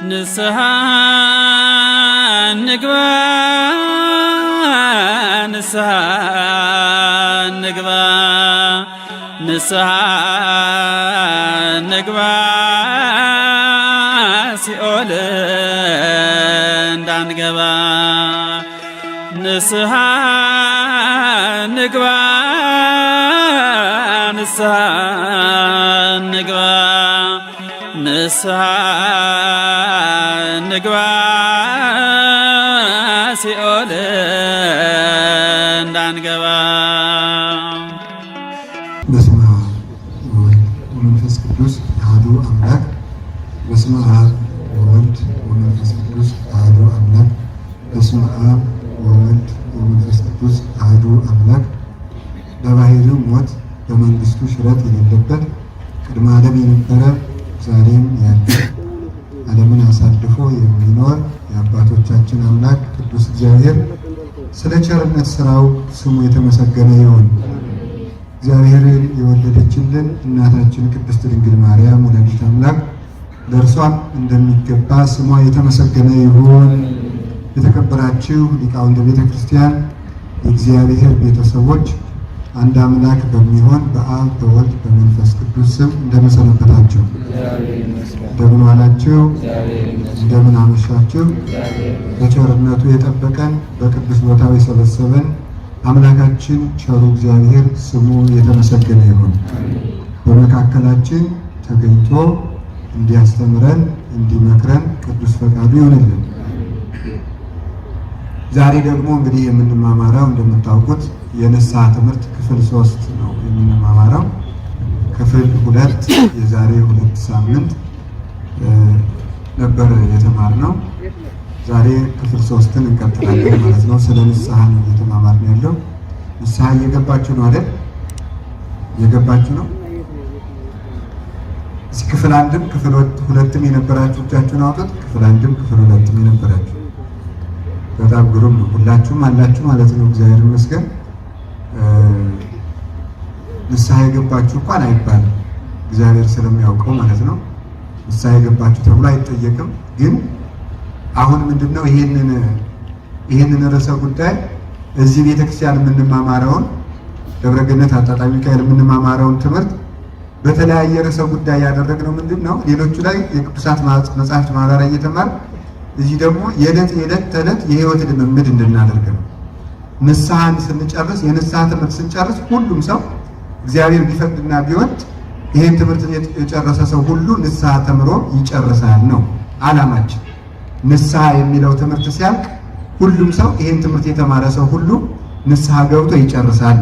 ንስሐ ንግባ ንስሐ ንግባ ንስሐ ንግባ ሲኦል እንዳንገባ ንስሐ ንግባ ንስሐ ንግባ ንስሐ ንግባ ሲኦል እንዳንገባ። በስመ አብ ወወልድ ወመንፈስ ቅዱስ አሐዱ አምላክ። በስመ አብ ወወልድ ወመንፈስ ቅዱስ አሐዱ አምላክ። በስመ አብ ወወልድ ወመንፈስ ቅዱስ አሐዱ አምላክ። በባሕርዩ ሞት በመንግሥቱ ሽረት የሌለበት ቅድመ ዓለም የነበረ ዛሬም ያለ ዓለምን አሳልፎ የሚኖር የአባቶቻችን አምላክ ቅዱስ እግዚአብሔር ስለ ቸርነት ሥራው ስሙ የተመሰገነ ይሁን። እግዚአብሔርን የወለደችልን እናታችን ቅድስት ድንግል ማርያም ወላዲተ አምላክ ለእርሷም እንደሚገባ ስሟ የተመሰገነ ይሁን። የተከበራችሁ ሊቃውንተ ቤተ ክርስቲያን፣ የእግዚአብሔር ቤተሰቦች፣ አንድ አምላክ በሚሆን በአብ በወልድ በመንፈስ ቅዱስ ስም እንደምን ሰነበታችሁ? እንደምን ዋላችሁ? እንደምን አመሻችሁ? በቸርነቱ የጠበቀን በቅዱስ ቦታው የሰበሰበን አምላካችን ቸሩ እግዚአብሔር ስሙ የተመሰገነ ይሁን። በመካከላችን ተገኝቶ እንዲያስተምረን እንዲመክረን ቅዱስ ፈቃዱ ይሁንልን። ዛሬ ደግሞ እንግዲህ የምንማማረው እንደምታውቁት የንስሐ ትምህርት ክፍል 3 ነው የምንማማረው። ክፍል 2 የዛሬ 2 ሳምንት ነበር የተማርነው። ዛሬ ክፍል 3ን እንቀጥላለን ማለት ነው። ስለ ንስሐ ነው እየተማማርን ያለው። ንስሐ እየገባችሁ ነው አይደል? እየገባችሁ ነው። እዚህ ክፍል 1ም ክፍል 2ም የነበራችሁ እጃችሁን አውጡት። ክፍል 1ም ክፍል 2ም የነበራችሁ በጣም ግሩም ነው። ሁላችሁም አላችሁ ማለት ነው። እግዚአብሔር ይመስገን። ንስሐ የገባችሁ እንኳን አይባልም፣ እግዚአብሔር ስለሚያውቀው ማለት ነው። ንስሐ የገባችሁ ተብሎ አይጠየቅም። ግን አሁን ምንድነው ይሄንን ርዕሰ ጉዳይ እዚህ ቤተክርስቲያን የምንማማረውን ደብረ ገነት አጣጣሚ ሚካኤል የምንማማረውን ትምህርት በተለያየ ርዕሰ ጉዳይ ያደረግነው ምንድነው ሌሎቹ ላይ የቅዱሳት መጻሕፍት ማብራሪያ እየተማር እዚህ ደግሞ የዕለት ተዕለት የህይወት ልምምድ እንድናደርግ ነው። ንስሐን ስንጨርስ የንስሐ ትምህርት ስንጨርስ ሁሉም ሰው እግዚአብሔር ቢፈቅድና ቢወድ ይሄን ትምህርት የጨረሰ ሰው ሁሉ ንስሐ ተምሮ ይጨርሳል ነው ዓላማችን። ንስሐ የሚለው ትምህርት ሲያልቅ ሁሉም ሰው ይሄን ትምህርት የተማረ ሰው ሁሉ ንስሐ ገብቶ ይጨርሳል።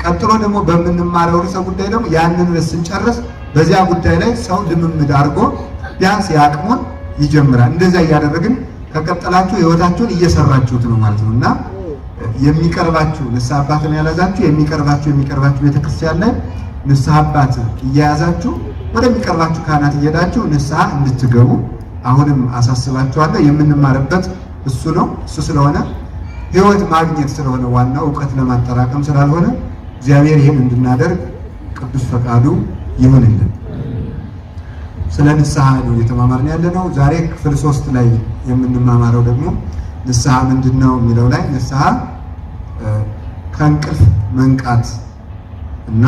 ቀጥሎ ደግሞ በምንማረው ርዕሰ ጉዳይ ደግሞ ያንን ስንጨርስ በዚያ ጉዳይ ላይ ሰው ልምምድ አድርጎ ቢያንስ ያቅሙን ይጀምራል። እንደዛ እያደረግን ከቀጠላችሁ ህይወታችሁን እየሰራችሁት ነው ማለት ነው። እና የሚቀርባችሁ ንስሐ አባትን ያላዛችሁ የሚቀርባችሁ ቤተክርስቲያን ላይ ንስሐ አባት እየያዛችሁ ወደሚቀርባችሁ ካህናት እየሄዳችሁ ንስሐ እንድትገቡ አሁንም አሳስባችኋለሁ። የምንማርበት እሱ ነው። እሱ ስለሆነ ህይወት ማግኘት ስለሆነ ዋናው እውቀት ለማጠራቀም ስላልሆነ እግዚአብሔር ይህን እንድናደርግ ቅዱስ ፈቃዱ ይሁንልን። ስለ ንስሐ ነው እየተማማርን ያለ ነው። ዛሬ ክፍል 3 ላይ የምንማማረው ደግሞ ንስሐ ምንድነው የሚለው ላይ ንስሐ ከእንቅልፍ መንቃት እና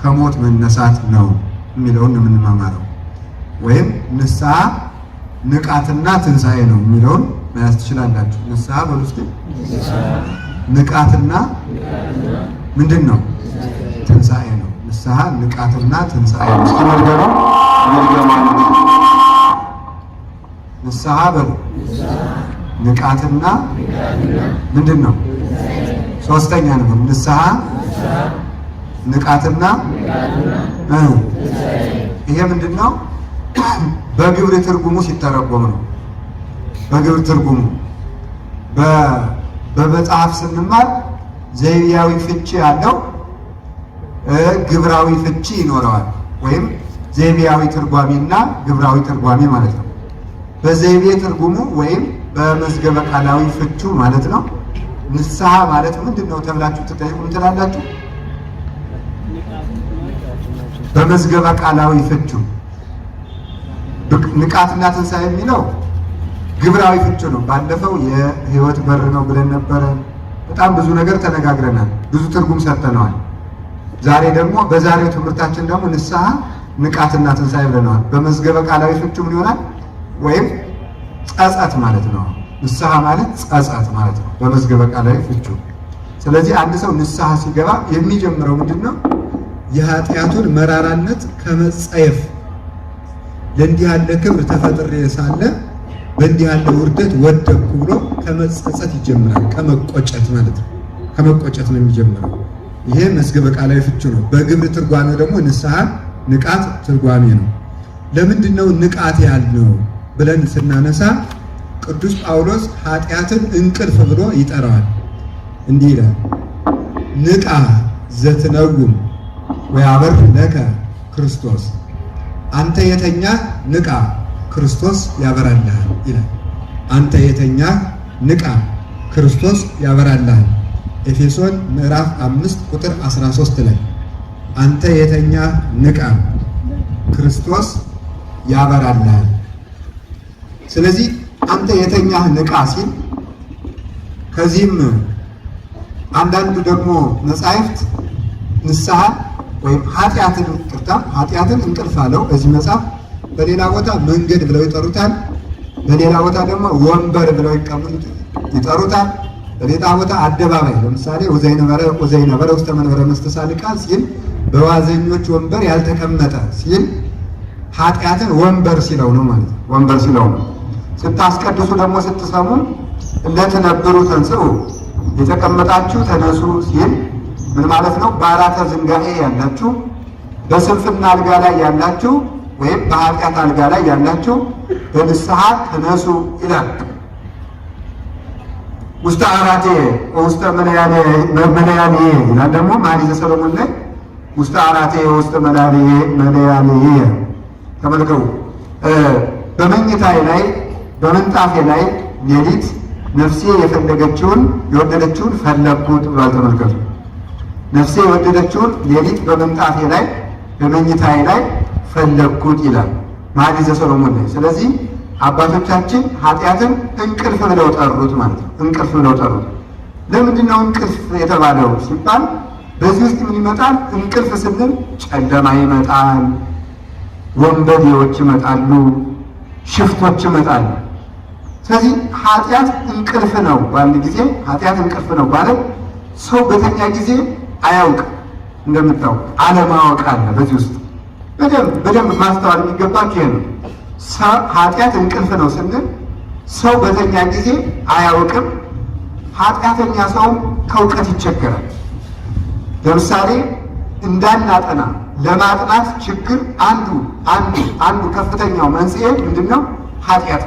ከሞት መነሳት ነው የሚለውን የምንማማረው። ወይም ንስሐ ንቃትና ትንሣኤ ነው የሚለውን መያዝ ትችላላችሁ። ንስሐ በሉ እስኪ። ንቃትና ምንድን ነው? ትንሣኤ ነው። ንስሐ ንቃትና ትንሣኤ ነው። እስኪ ንስሐ በሉ። ንቃትና ምንድን ነው? ሶስተኛ ነው። ንስሐ ንቃትና ይሄ ምንድን ነው? በግብር ትርጉሙ ሲተረጎም ነው። በግብር ትርጉሙ በመጽሐፍ ስንማር ዘይቤያዊ ፍቺ ያለው ግብራዊ ፍቺ ይኖረዋል። ወይም ዘይቤያዊ ትርጓሜና ግብራዊ ትርጓሜ ማለት ነው። በዘይቤ ትርጉሙ ወይም በመዝገበ ቃላዊ ፍቹ ማለት ነው ንስሐ ማለት ምንድን ነው ተብላችሁ ትጠይቁ ትላላችሁ። በመዝገበ ቃላዊ ፍቹ ንቃትና ትንሣኤ የሚለው ግብራዊ ፍቹ ነው። ባለፈው የሕይወት በር ነው ብለን ነበረ። በጣም ብዙ ነገር ተነጋግረናል፣ ብዙ ትርጉም ሰጥተነዋል። ዛሬ ደግሞ በዛሬው ትምህርታችን ደግሞ ንስሐ ንቃትና ትንሣኤ ብለነዋል። በመዝገበ ቃላዊ ፍቹ ምን ይሆናል? ወይም ጸጸት ማለት ነው። ንስሐ ማለት ጸጸት ማለት ነው በመዝገበ ቃላዊ ፍቹ። ስለዚህ አንድ ሰው ንስሐ ሲገባ የሚጀምረው ምንድነው? የኃጢአቱን መራራነት ከመጸየፍ ለእንዲህ ያለ ክብር ተፈጥሬ ሳለ በእንዲህ ያለ ውርደት ወደቅኩ ብሎ ከመጸጸት ይጀምራል። ከመቆጨት ማለት ነው። ከመቆጨት ነው የሚጀምረው። ይሄ መዝገበ ቃላዊ ፍቹ ነው። በግብር ትርጓሜ ደግሞ ንስሐ ንቃት ትርጓሜ ነው። ለምንድን ነው ንቃት ያልነው ብለን ስናነሳ ቅዱስ ጳውሎስ ኃጢአትን እንቅልፍ ብሎ ይጠራዋል። እንዲህ ይላል፣ ንቃ ዘትነውም ወያበር ለከ ክርስቶስ፣ አንተ የተኛ ንቃ ክርስቶስ ያበራልሃል ይላል። አንተ የተኛ ንቃ ክርስቶስ ያበራልሃል። ኤፌሶን ምዕራፍ 5 ቁጥር 13 ላይ አንተ የተኛ ንቃ ክርስቶስ ያበራልሃል። ስለዚህ አንተ የተኛ ንቃ ሲል ከዚህም አንዳንዱ ደግሞ መጻሕፍት ንስሐ ወይም ኃጢአትን እንቅልፍ አለው እዚህ መጽሐፍ። በሌላ ቦታ መንገድ ብለው ይጠሩታል። በሌላ ቦታ ደግሞ ወንበር ብለው ይጠሩታል። በሌላ ቦታ አደባባይ፣ ለምሳሌ ወዘይነበረ ውስተ መንበረ መስተሳልቃን ሲል በዋዘኞች ወንበር ያልተቀመጠ ሲል ኃጢአትን ወንበር ሲለው ነው ማለት ነው። ወንበር ሲለው ነው። ስታስቀድሱ ደግሞ ስትሰሙ ለትነብሩ ተንሥኡ፣ የተቀመጣችሁ ተነሱ ሲል ምን ማለት ነው? በአራተ ዝንጋኤ ያላችሁ፣ በስንፍና አልጋ ላይ ያላችሁ ወይም በኃጢአት አልጋ ላይ ያላችሁ በንስሐ ተነሱ ይላል። ውስተ አራቴ ውስተ መለያኔ ይላል ደግሞ መኃልየ ሰሎሞን ላይ ውስተ አራቴ ውስተ መለያኔ። ተመልከው፣ በመኝታዬ ላይ በምንጣፌ ላይ ሌሊት ነፍሴ የፈለገችውን የወደደችውን ፈለግኩት ብሏል። ተመልከቱ፣ ነፍሴ የወደደችውን ሌሊት በምንጣፌ ላይ በመኝታዬ ላይ ፈለግኩት ይላል መኃልየ ሰሎሞን ላይ። ስለዚህ አባቶቻችን ኃጢአትን እንቅልፍ ብለው ጠሩት ማለት ነው። እንቅልፍ ብለው ጠሩት። ለምንድን ነው እንቅልፍ የተባለው ሲባል በዚህ ውስጥ ምን ይመጣል? እንቅልፍ ስንል ጨለማ ይመጣል፣ ወንበዴዎች ይመጣሉ፣ ሽፍቶች ይመጣሉ። ስለዚህ ኃጢአት እንቅልፍ ነው። በአንድ ጊዜ ኃጢአት እንቅልፍ ነው ማለት ሰው በተኛ ጊዜ አያውቅም። እንደምታውቅ አለማወቅ አለ በዚህ ውስጥ። በደንብ ማስተዋል የሚገባችሁ ይሄ ነው። ኃጢአት እንቅልፍ ነው ስንል ሰው በተኛ ጊዜ አያውቅም። ኃጢአተኛ ሰውም ከእውቀት ይቸገራል። ለምሳሌ እንዳናጠና ለማጥናት ችግር አንዱ ከፍተኛው መንስኤ ምንድን ነው? ኃጢአት።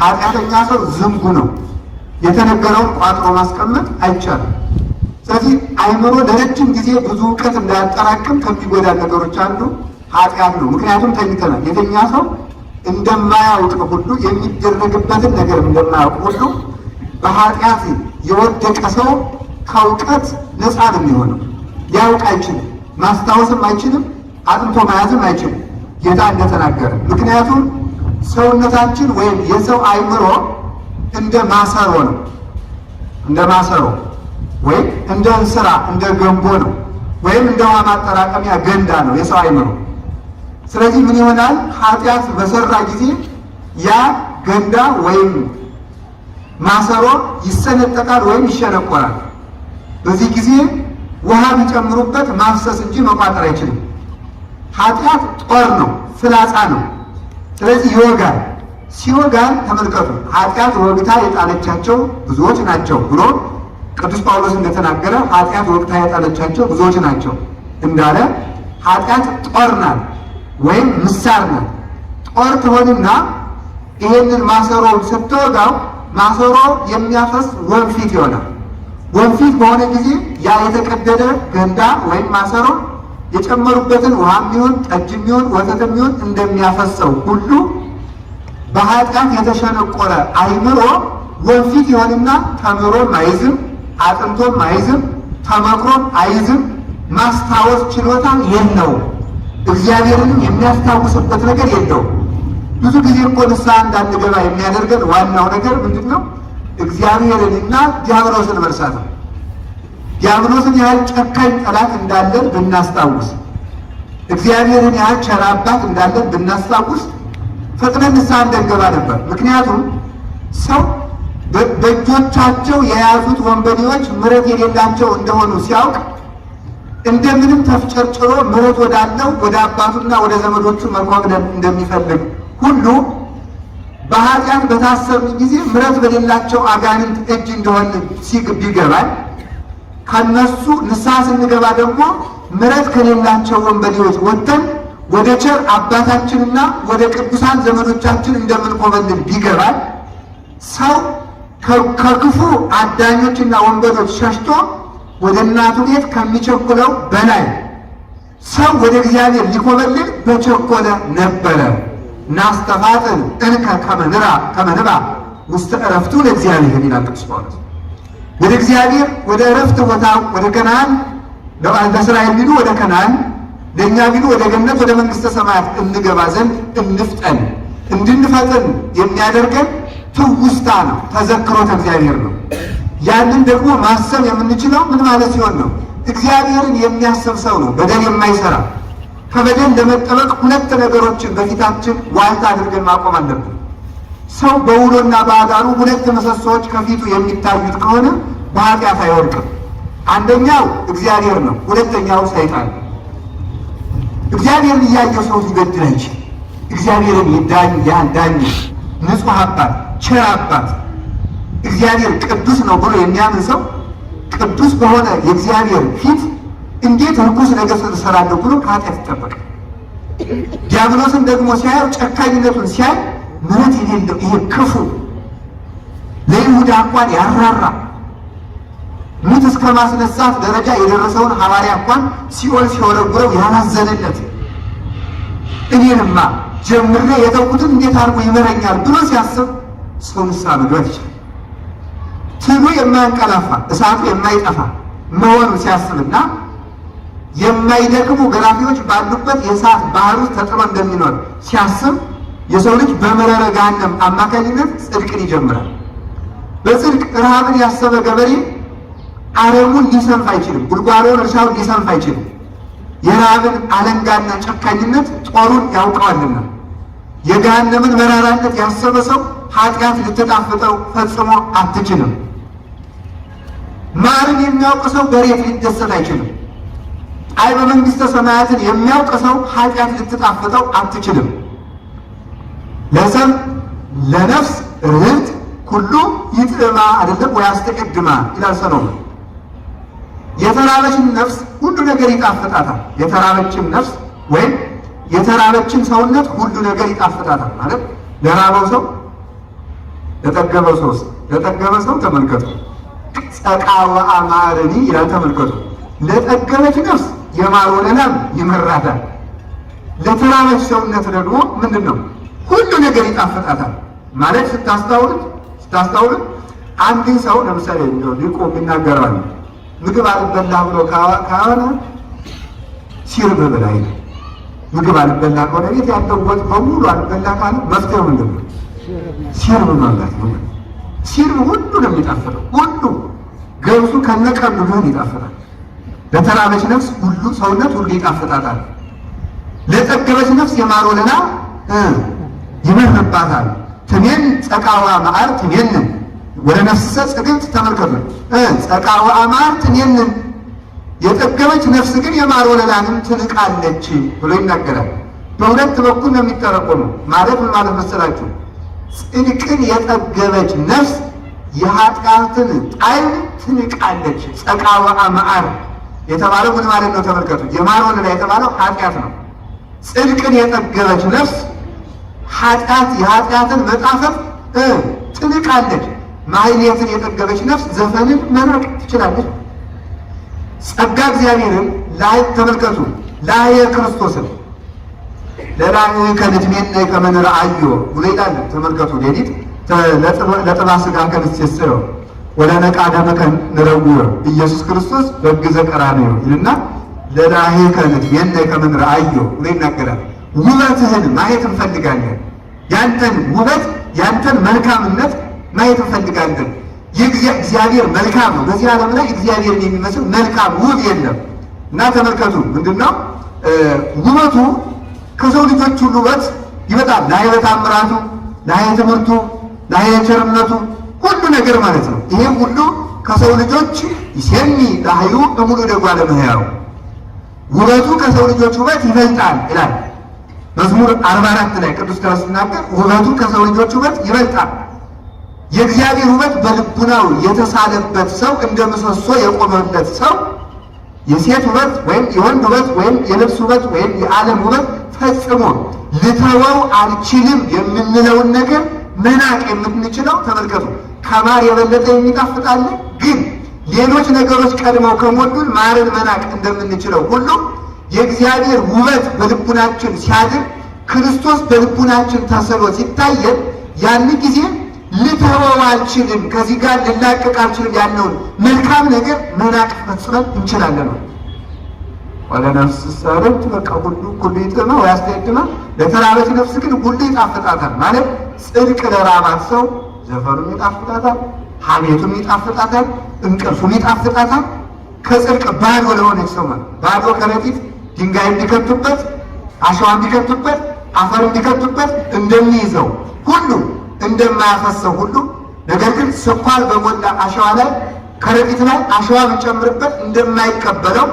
ኃጢአተኛ ሰው ዝንጉ ነው። የተነገረውን ቋጥሮ ማስቀመጥ አይቻልም። ስለዚህ አይምሮ ለረጅም ጊዜ ብዙ እውቀት እንዳያጠራቅም ከሚጎዳ ነገሮች አንዱ ኃጢአት ነው። ምክንያቱም ተኝተናል። የተኛ ሰው እንደማያውቅ ሁሉ የሚደረግበትን ነገር እንደማያውቅ ሁሉ በኃጢአት የወደቀ ሰው ከእውቀት ነፃ ነው የሚሆነው። ሊያውቅ አይችልም፣ ማስታወስም አይችልም፣ አጥንቶ መያዝም አይችልም ጌታ እንደተናገረ። ምክንያቱም ሰውነታችን ወይም የሰው አይምሮ እንደ ማሰሮ ነው። እንደ ማሰሮ ወይም እንደ እንስራ እንደ ገንቦ ነው፣ ወይም እንደ ውሃ ማጠራቀሚያ ገንዳ ነው የሰው አይምሮ። ስለዚህ ምን ይሆናል? ኃጢአት በሰራ ጊዜ ያ ገንዳ ወይም ማሰሮ ይሰነጠቃል ወይም ይሸነቆራል። በዚህ ጊዜ ውሃ ቢጨምሩበት ማፍሰስ እንጂ መቋጠር አይችልም። ኃጢአት ጦር ነው፣ ፍላጻ ነው። ስለዚህ ይወጋል። ሲወጋል ተመልከቱ፣ ኃጢአት ወግታ የጣለቻቸው ብዙዎች ናቸው ብሎ ቅዱስ ጳውሎስ እንደተናገረ ኃጢአት ወግታ የጣለቻቸው ብዙዎች ናቸው እንዳለ ኃጢአት ጦር ናት ወይም ምሳር ናት። ጦር ትሆንና ይሄንን ማሰሮውን ስትወጋው ማሰሮ የሚያፈስ ወንፊት ይሆናል። ወንፊት በሆነ ጊዜ ያ የተቀደደ ገንዳ ወይም ማሰሮ የጨመሩበትን ውሃም ይሁን ጠጅም ይሁን ወተትም ይሁን እንደሚያፈሰው ሁሉ በኃጢአት የተሸነቆረ አይምሮ ወንፊት ይሆንና ተምሮም አይዝም፣ አጥንቶም አይዝም፣ ተመክሮም አይዝም፣ ማስታወስ ችሎታ የለውም። እግዚአብሔርንም የሚያስታውስበት ነገር የለውም። ብዙ ጊዜ እኮ ንስሐ እንዳንገባ የሚያደርገን ዋናው ነገር ምንድን ነው? እግዚአብሔርንና ዲያብሎስን መርሳት ነው። ዲያብሎስን ያህል ጨካኝ ጠላት እንዳለን ብናስታውስ፣ እግዚአብሔርን ያህል ቸር አባት እንዳለን ብናስታውስ ፈጥነን ንስሐ እንዳንገባ ነበር። ምክንያቱም ሰው በእጆቻቸው የያዙት ወንበዴዎች ምሕረት የሌላቸው እንደሆኑ ሲያውቅ እንደምንም ተፍጨርጭሮ ምሕረት ወዳለው ወደ አባቱና ወደ ዘመዶቹ መኮብለል እንደሚፈልግ ሁሉ በኃጢአት በታሰብን ጊዜ ምሕረት በሌላቸው አጋንንት እጅ እንደሆን ቢገባል፣ ከነሱ ንስሐ ስንገባ ደግሞ ምሕረት ከሌላቸው ወንበዴዎች ወጥተን ወደ ቸር አባታችንና ወደ ቅዱሳን ዘመዶቻችን እንደምንኮበልል ቢገባል፣ ሰው ከክፉ አዳኞችና ወንበዶች ሸሽቶ ወደ እናቱ ቤት ከሚቸኩለው በላይ ሰው ወደ እግዚአብሔር ሊኮበልል በቸኮለ ነበረ። ናስተፋጥን እንከ ከመንባ ውስተ ዕረፍቱ ለእግዚአብሔር ይላል ቅዱስ ጳውሎስ። ወደ እግዚአብሔር ወደ ዕረፍት ቦታ ወደ ከነዓን ለእስራኤል ቢሉ ወደ ከነዓን፣ ለእኛ ቢሉ ወደ ገነት ወደ መንግሥተ ሰማያት እንገባ ዘንድ እንፍጠን። እንድንፈጥን የሚያደርገን ትውስታ ነው፣ ተዘክሮተ እግዚአብሔር ነው። ያንን ደግሞ ማሰብ የምንችለው ምን ማለት ሲሆን ነው? እግዚአብሔርን የሚያስብ ሰው ነው በደል የማይሰራ። ከበደል ለመጠበቅ ሁለት ነገሮችን በፊታችን ዋልታ አድርገን ማቆም አለብን። ሰው በውሎና በአዳሩ ሁለት ምሰሶዎች ከፊቱ የሚታዩት ከሆነ በኃጢአት አይወድቅም። አንደኛው እግዚአብሔር ነው፣ ሁለተኛው ሰይጣን ነው። እግዚአብሔርን እያየው ሰው ሊበድል አይችል። እግዚአብሔርን ዳኝ ንጹሕ አባት፣ ቸር አባት፣ እግዚአብሔር ቅዱስ ነው ብሎ የሚያምን ሰው ቅዱስ በሆነ የእግዚአብሔር ፊት እንዴት ርኩስ ነገር እሰራለሁ ብሎ ከኃጢአት ይጠበቃል። ዲያብሎስን ደግሞ ሲያየው ጨካኝነቱን ሲያይ ምሕረት የሌለው ይሄ ክፉ ለይሁዳ እንኳን ያራራ ሙት እስከ ማስነሳት ደረጃ የደረሰውን ሐዋርያ እንኳን ሲኦል ሲወረውረው ያላዘነለት እኔንማ ጀምሬ የተውኩትን እንዴት አድርጎ ይመረኛል ብሎ ሲያስብ ሰው ንስሐ መግባት ይችላል። ትሉ የማያንቀላፋ እሳቱ የማይጠፋ መሆኑን ሲያስብና የማይደክሙ ገራፊዎች ባሉበት የእሳት ባህር ውስጥ ተጥሎ እንደሚኖር ሲያስብ የሰው ልጅ በመረረ ገሃነም አማካኝነት ጽድቅን ይጀምራል። በጽድቅ ረሃብን ያሰበ ገበሬ አረሙን ሊሰንፍ አይችልም፣ ጉድጓዶን እርሻውን ሊሰንፍ አይችልም። የረሃብን አለንጋና ጨካኝነት ጦሩን ያውቀዋልና። የገሃነምን መራራነት ያሰበ ሰው ኃጢአት ልትጣፍጠው ፈጽሞ አትችልም። ማርን የሚያውቅ ሰው በሬት ሊደሰት አይችልም። ጣዕመ መንግሥተ ሰማያትን የሚያውቅ ሰው ኃጢአት ልትጣፍጠው አትችልም። ለሰብ ለነፍስ ርህት ሁሉ ይጥዕማ አይደለም ወይ አስተቀድማ ይላል ሰሎሞን። የተራበችን ነፍስ ሁሉ ነገር ይጣፍጣታል። የተራበችን ነፍስ ወይም የተራበችን ሰውነት ሁሉ ነገር ይጣፍጣታል ማለት ለራበው ሰው ለጠገበው ሰው ተመልከቱ። ጸቃወ አማረኒ ይላል ተመልከቱ። ለጠገበች ነፍስ የማር ወለላም ይመራታል። ለተራበች ሰውነት ደግሞ ምንድን ነው? ሁሉ ነገር ይጣፍጣታል ማለት ስታስተውሉት አንድን ሰው ለምሳሌ ሊቁ የሚናገራል ምግብ አልበላ ብሎ ከሆነ ሲርብ በላይ ነው። ምግብ አልበላ ከሆነ ቤት ያለው ወጥ በሙሉ አልበላ ካለ መፍትሄው ምንድን ነው? ሲርብ መብላት ነው። ሲርብ ሁሉ ነው የሚጣፍጠው። ሁሉ ገብሱ ከነቀሉ ቢሆን ይጣፍጣል። ለተራበች ነፍስ ሁሉ ሰውነት ሁሉ ይጣፍጣታል። ለጠገበች ነፍስ የማር ወለላ ይመርባታል። ትሜን ጸቃዋ መዓር ትሜንን ወደ ነፍሰ ጽግብት ተመልከቱ። ጸቃዋ መዓር ትሜንን የጠገበች ነፍስ ግን የማር ወለላንም ትንቃለች ብሎ ይናገራል። በሁለት በኩል ነው የሚተረጎመው። ማለት ምን ማለት መሰላችሁ? ጽድቅን የጠገበች ነፍስ የኃጢአትን ጣዕም ትንቃለች። ጸቃዋ መዓር የተባለው ምን ማለት ነው? ተመልከቱ። የማር ወለላ የተባለው ኃጢአት ነው። ጽድቅን የጠገበች ነፍስ የኃጢአትን መጣፈጥ ትንቃለች። ማህሌትን የጠገበች ነፍስ ዘፈንን መናቅ ትችላለች። ጸጋ እግዚአብሔርን ላይ ተመልከቱ። ላይ ክርስቶስን ለላዩ ከንትሜነ ከመንርአዮ ብሎ ይላል። ተመልከቱ። ሌሊት ለጥባ ስጋ ከንስየሰዮ ወደ ነቃ ደመከ ንረውዮ ኢየሱስ ክርስቶስ በግዘ ቀራንዮ ይልና ለላይ ከንትሜነ ከመንርአዮ ብሎ ይናገራል። ውበትህን ማየት እንፈልጋለን። ያንተን ውበት ያንተን መልካምነት ማየት እንፈልጋለን። እግዚአብሔር መልካም ነው። በዚህ ዓለም ላይ እግዚአብሔርን የሚመስል መልካም ውብ የለም እና ተመልከቱ ምንድነው ውበቱ ከሰው ልጆች ሁሉ ውበት ይበጣል። ለኃይለ ተአምራቱ፣ ለኃይለ ትምህርቱ፣ ለኃይለ ቸርነቱ ሁሉ ነገር ማለት ነው። ይሄ ሁሉ ከሰው ልጆች ይሰሚ ለኃይሉ እሙሉ ደጓ ለመህያው ውበቱ ከሰው ልጆች ውበት ይበልጣል ይላል መዝሙር 44 ላይ ቅዱስ ዳዊት ሲናገር ውበቱ ከሰው ልጆች ውበት ይበልጣል። የእግዚአብሔር ውበት በልቡናው የተሳለበት ሰው እንደ ምሰሶ የቆመለት ሰው የሴት ውበት ወይም የወንድ ውበት ወይም የልብስ ውበት ወይም የዓለም ውበት ፈጽሞ ልተወው አልችልም የምንለውን ነገር መናቅ የምንችለው ተመልከቱ። ከማር የበለጠ የሚጣፍጣል። ግን ሌሎች ነገሮች ቀድመው ከሞሉን ማርን መናቅ እንደምንችለው ሁሉ የእግዚአብሔር ውበት በልቡናችን ሲያድር ክርስቶስ በልቡናችን ተስሎ ሲታየን ያን ጊዜ ልተወው አልችልም፣ ከዚህ ጋር ልላቀቅ አልችልም ያለውን መልካም ነገር መናቅ ፈጽመን እንችላለን ነው። ወለነፍስ ሰረት በቃ ሁሉ ይጥማ ወያስደድማ ለተራበች ነፍስ ግን ሁሉ ይጣፍጣታል ማለት ጽድቅ ለራባት ሰው ዘፈኑም ይጣፍጣታል፣ ሐሜቱም ይጣፍጣታል፣ እንቅልፉም ይጣፍጣታል። ከጽድቅ ባዶ ለሆነች ሰው ማለት ባዶ ከረጢት ድንጋይ እንዲከቱበት አሸዋ እንዲከቱበት አፈር እንዲከቱበት እንደሚይዘው ሁሉ እንደማያፈሰው ሁሉ ነገር ግን ስኳር በሞላ አሸዋ ላይ ከረጢት ላይ አሸዋ ብንጨምርበት እንደማይቀበለው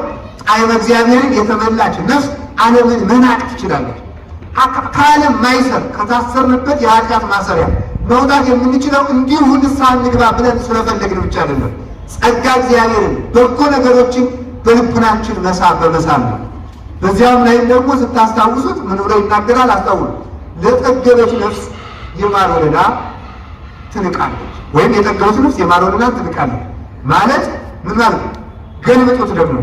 ጣዕመ እግዚአብሔርን የተመላች ነፍስ ዓለምን መናቅ ትችላለች። ከዓለም ማይሰር ከታሰርንበት የኃጢአት ማሰሪያ መውጣት የምንችለው እንዲሁ ንስሐ እንግባ ብለን ስለፈለግን ብቻ አይደለም። ጸጋ እግዚአብሔርን በጎ ነገሮችን በልቡናችን መሳብ በመሳብ ነው። በዚያም ላይም ደግሞ ስታስታውሱት ምን ብሎ ይናገራል? አስታውሱ። ለጠገበች ነፍስ የማር ወለላ ትንቃለች፣ ወይም የጠገበች ነፍስ የማር ወለላ ትንቃለች ማለት ምን ማለት ነው? ገልብጡት ደግሞ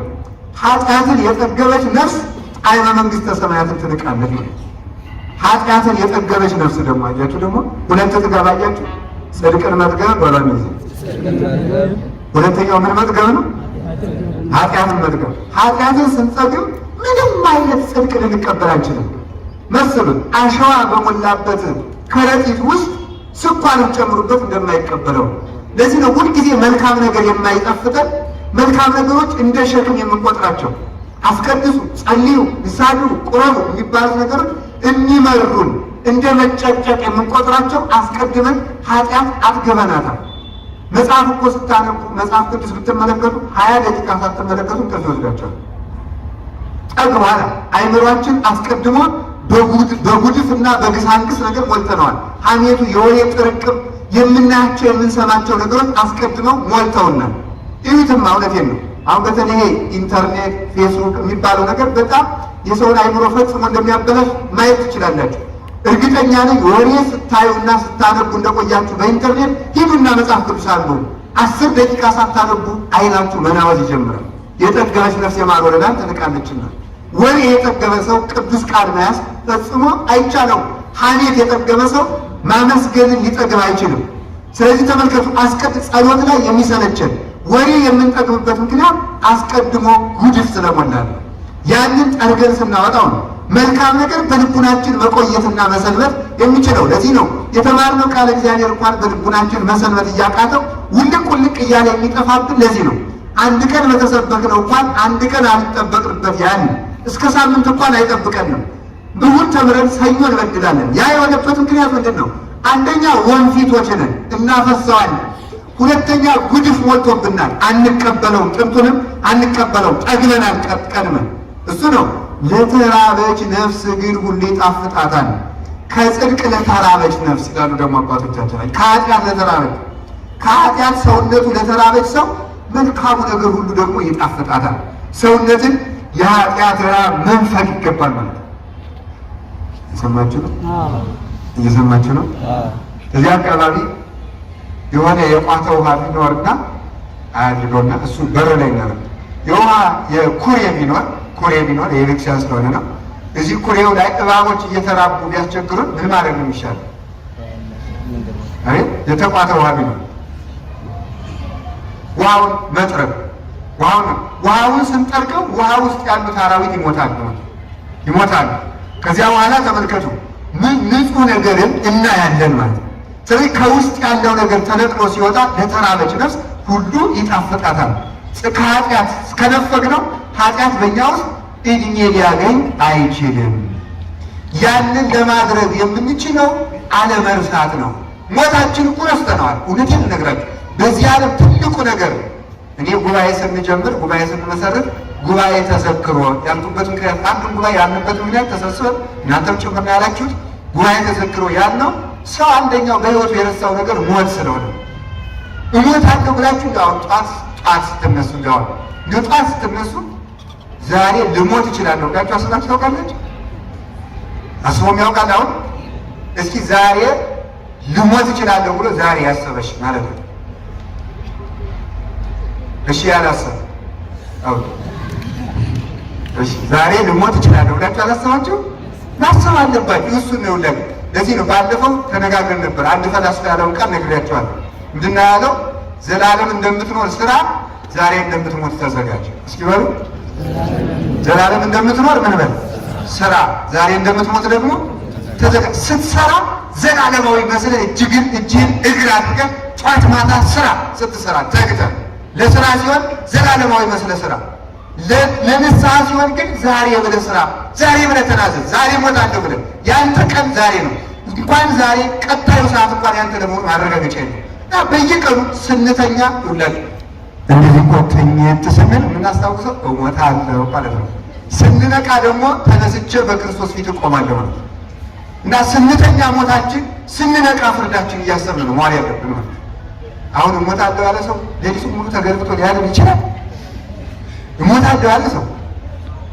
ኃጢአትን የጠገበች ነፍስ ጣዕመ መንግሥተ ሰማያትን ትንቃለች። ኃጢአትን የጠገበች ነፍስ ደግሞ አያችሁ፣ ደግሞ ሁለት ጥጋብ አያችሁ። ጽድቅን መጥገብ በሏን ነው። ሁለተኛው ምን መጥገብ ነው? ኃጢአትን መጥገብ። ኃጢአትን ስንጠግብ ምንም አይነት ጽድቅ ልንቀበል አንችልም። መስሉን አሸዋ በሞላበት ከረጢት ውስጥ ስኳርን ጨምሩበት እንደማይቀበለው። ለዚህ ነው ሁልጊዜ መልካም ነገር የማይጣፍጠን፣ መልካም ነገሮች እንደ ሸክም የምንቆጥራቸው። አስቀድሱ፣ ጸልዩ፣ ንሳዱ፣ ቁረቡ የሚባሉ ነገሮች የሚመሩን እንደ መጨጨቅ የምንቆጥራቸው አስቀድመን ኃጢአት አትገበናታል። መጽሐፍ እኮ ስታነቡ መጽሐፍ ቅዱስ ብትመለከቱ 20 ደቂቃ ሳትመለከቱ እንቅልፍ ይወስዳቸዋል። ጠግቧል። አይምሯችን አስቀድሞ በጉድፍና በግሳንግስ ነገር ሞልተነዋል። ሐሜቱ፣ የወሬ ጥርቅም፣ የምናያቸው የምንሰማቸው ነገሮች አስቀድመው ሞልተውናል። ይህትም እውነቴን ነው። አሁን በተለይ ኢንተርኔት ፌስቡክ የሚባለው ነገር በጣም የሰውን አይምሮ ፈጽሞ እንደሚያበላሽ ማየት ትችላላችሁ። እርግጠኛ ነኝ ወሬ ስታዩና ስታነቡ እንደቆያችሁ በኢንተርኔት ሂዱና መጽሐፍ ቅዱስ አንብቡ። 10 ደቂቃ ሳታነቡ አይናችሁ መናወዝ ይጀምራል። የጠገበች ነፍስ የማር ወለላን ትንቃለችና። ወሬ የጠገበ ሰው ቅዱስ ቃል መያዝ ፈጽሞ አይቻለው። ሐሜት የጠገበ ሰው ማመስገንን ሊጠግብ አይችልም። ስለዚህ ተመልከቱ፣ ጸሎት ላይ የሚሰለቸን ወሬ የምንጠግብበት ምክንያት አስቀድሞ ጉድፍ ስለሞላል። ያንን ጠርገን ስናወጣው ነው መልካም ነገር በልቡናችን መቆየትና መሰንበት የሚችለው። ለዚህ ነው የተማርነው ቃል እግዚአብሔር እንኳን በልቡናችን መሰንበት እያቃተው ውልቅ እያለ የሚጠፋብን። ለዚህ ነው አንድ ቀን በተሰበክነው እንኳን አንድ ቀን አልጠበቅንበት ያን እስከ ሳምንት እንኳን አይጠብቀንም። ብሁን ተምረን ሰኞ እንበድላለን። ያ የሆነበት ምክንያት ምንድን ነው? አንደኛ ወንፊቶች ነን፣ እናፈሰዋለን። ሁለተኛ ጉድፍ ሞልቶብናል፣ አንቀበለውም። ጥንቱንም አንቀበለውም፣ ጠግበናል ቀድመን። እሱ ነው ለተራበች ነፍስ ግን ሁሌ ጣፍጣታል። ከጽድቅ ለተራበች ነፍስ ይላሉ ደግሞ አባቶቻችን። ከኃጢአት ለተራበች ከኃጢአት ሰውነቱ ለተራበች ሰው መልካሙ ነገር ሁሉ ደግሞ ይጣፍጣታል። ሰውነትን የኃጢአት ራብ መንፈግ ይገባል ማለት ነው። እየሰማችሁ ነው? እየሰማችሁ ነው? እዚህ አካባቢ የሆነ የቋተ ውሃ ቢኖርና አያድርገውና እሱ በር ላይ ነው የውሃ ኩሬ ቢኖር የቤተክርስቲያን ስለሆነ ነው። እዚህ ኩሬው ላይ እባቦች እየተራቡ ቢያስቸግሩን ምን ማለት ነው የሚሻለው? የተቋተ ውሃ ቢኖር ውሃውን መጥረግ፣ ውሃውን ስንጠርቀው ውሃ ውስጥ ያሉት አራዊት ይሞታሉ። ከዚያ በኋላ ተመልከቱ ንጹህ ነገርን እናያለን ማለት ነው። ስለዚህ ከውስጥ ያለው ነገር ተነቅሎ ሲወጣ ለተራበች ነፍስ ሁሉ ይጣፍጣታል። ከኃጢአት እስከነፈግነው ኃጢአት በእኛ ውስጥ እድሜ ሊያገኝ አይችልም። ያንን ለማድረግ የምንችለው አለመርሳት ነው። ሞታችን እኮ ረስተነዋል። እውነቴን እነግራችሁ በዚህ ዓለም ትልቁ ነገር እኔ ጉባኤ ስንጀምር ጉባኤ ስንመሰርት ጉባኤ ተዘክሮ ያልኩበት ምክንያት አንዱን ጉባኤ ያልንበት ምክንያት ተሰብስበን እናንተም ጭምር ያላችሁት ጉባኤ ተዘክሮ ያልነው ሰው አንደኛው በሕይወቱ የረሳው ነገር ሞት ስለሆነ እሞታለሁ ብላችሁ ጠዋት ስትነሱ ጠዋት ስትነሱ ዛሬ ልሞት እችላለሁ ብላችሁ አስባችሁ ታውቃላችሁ? አስቦም ያውቃል? አሁን እስኪ ዛሬ ልሞት እችላለሁ ብሎ ዛሬ ያሰበሽ ማለት ነው። እሺ ያላሰበ አው እሺ ዛሬ ልሞት እችላለሁ ብላችሁ አላሰባችሁ? ማሰብ አለባችሁ። እሱን ነው ለምን ለዚህ ነው ባለፈው ተነጋግረን ነበር። አንድ ፈላስፋ ያለውን ቃል ነግሬያችኋለሁ። ምንድን ነው ያለው? ዘላለም እንደምትኖር ስራ፣ ዛሬ እንደምትሞት ተዘጋጅ። እስኪ በሉ ዘላለም እንደምትኖር ምን በል ስራ፣ ዛሬ እንደምትሞት ደግሞ ተዘጋጅ። ስትሰራ ዘላለማዊ መስለህ እጅህን እግር አድርገህ ጧት ማታ ስራ። ስትሰራ ተግተህ ለስራ ሲሆን ዘላለማዊ መስለህ ስራ። ለንስሐ ሲሆን ግን ዛሬ ብለህ ስራ። ዛሬ ብለህ ተናዘዝ። ዛሬ እሞታለሁ ብለህ ያንተ ቀን ዛሬ ነው። እንኳን ዛሬ ቀጣዩ ሰዓት እንኳን ያንተ ለመሆኑ ማረጋገጫ የለም። እና በየቀኑ ስንተኛ ይውላል እንደዚህ እኮ ተኝተን ስንል የምናስታውሰው እሞታለሁ ማለት ነው። ስንነቃ ደግሞ ተነስቼ በክርስቶስ ፊት እቆማለሁ ማለት ነው። እና ስንተኛ ሞታችን፣ ስንነቃ ፍርዳችን እያሰብን ነው መዋል ያለብን ማለት ነው። አሁን እሞታለሁ ያለ ሰው ሌሊቱን ሙሉ ተገልብጦ ሊያድር ይችላል? እሞታለሁ ያለ ሰው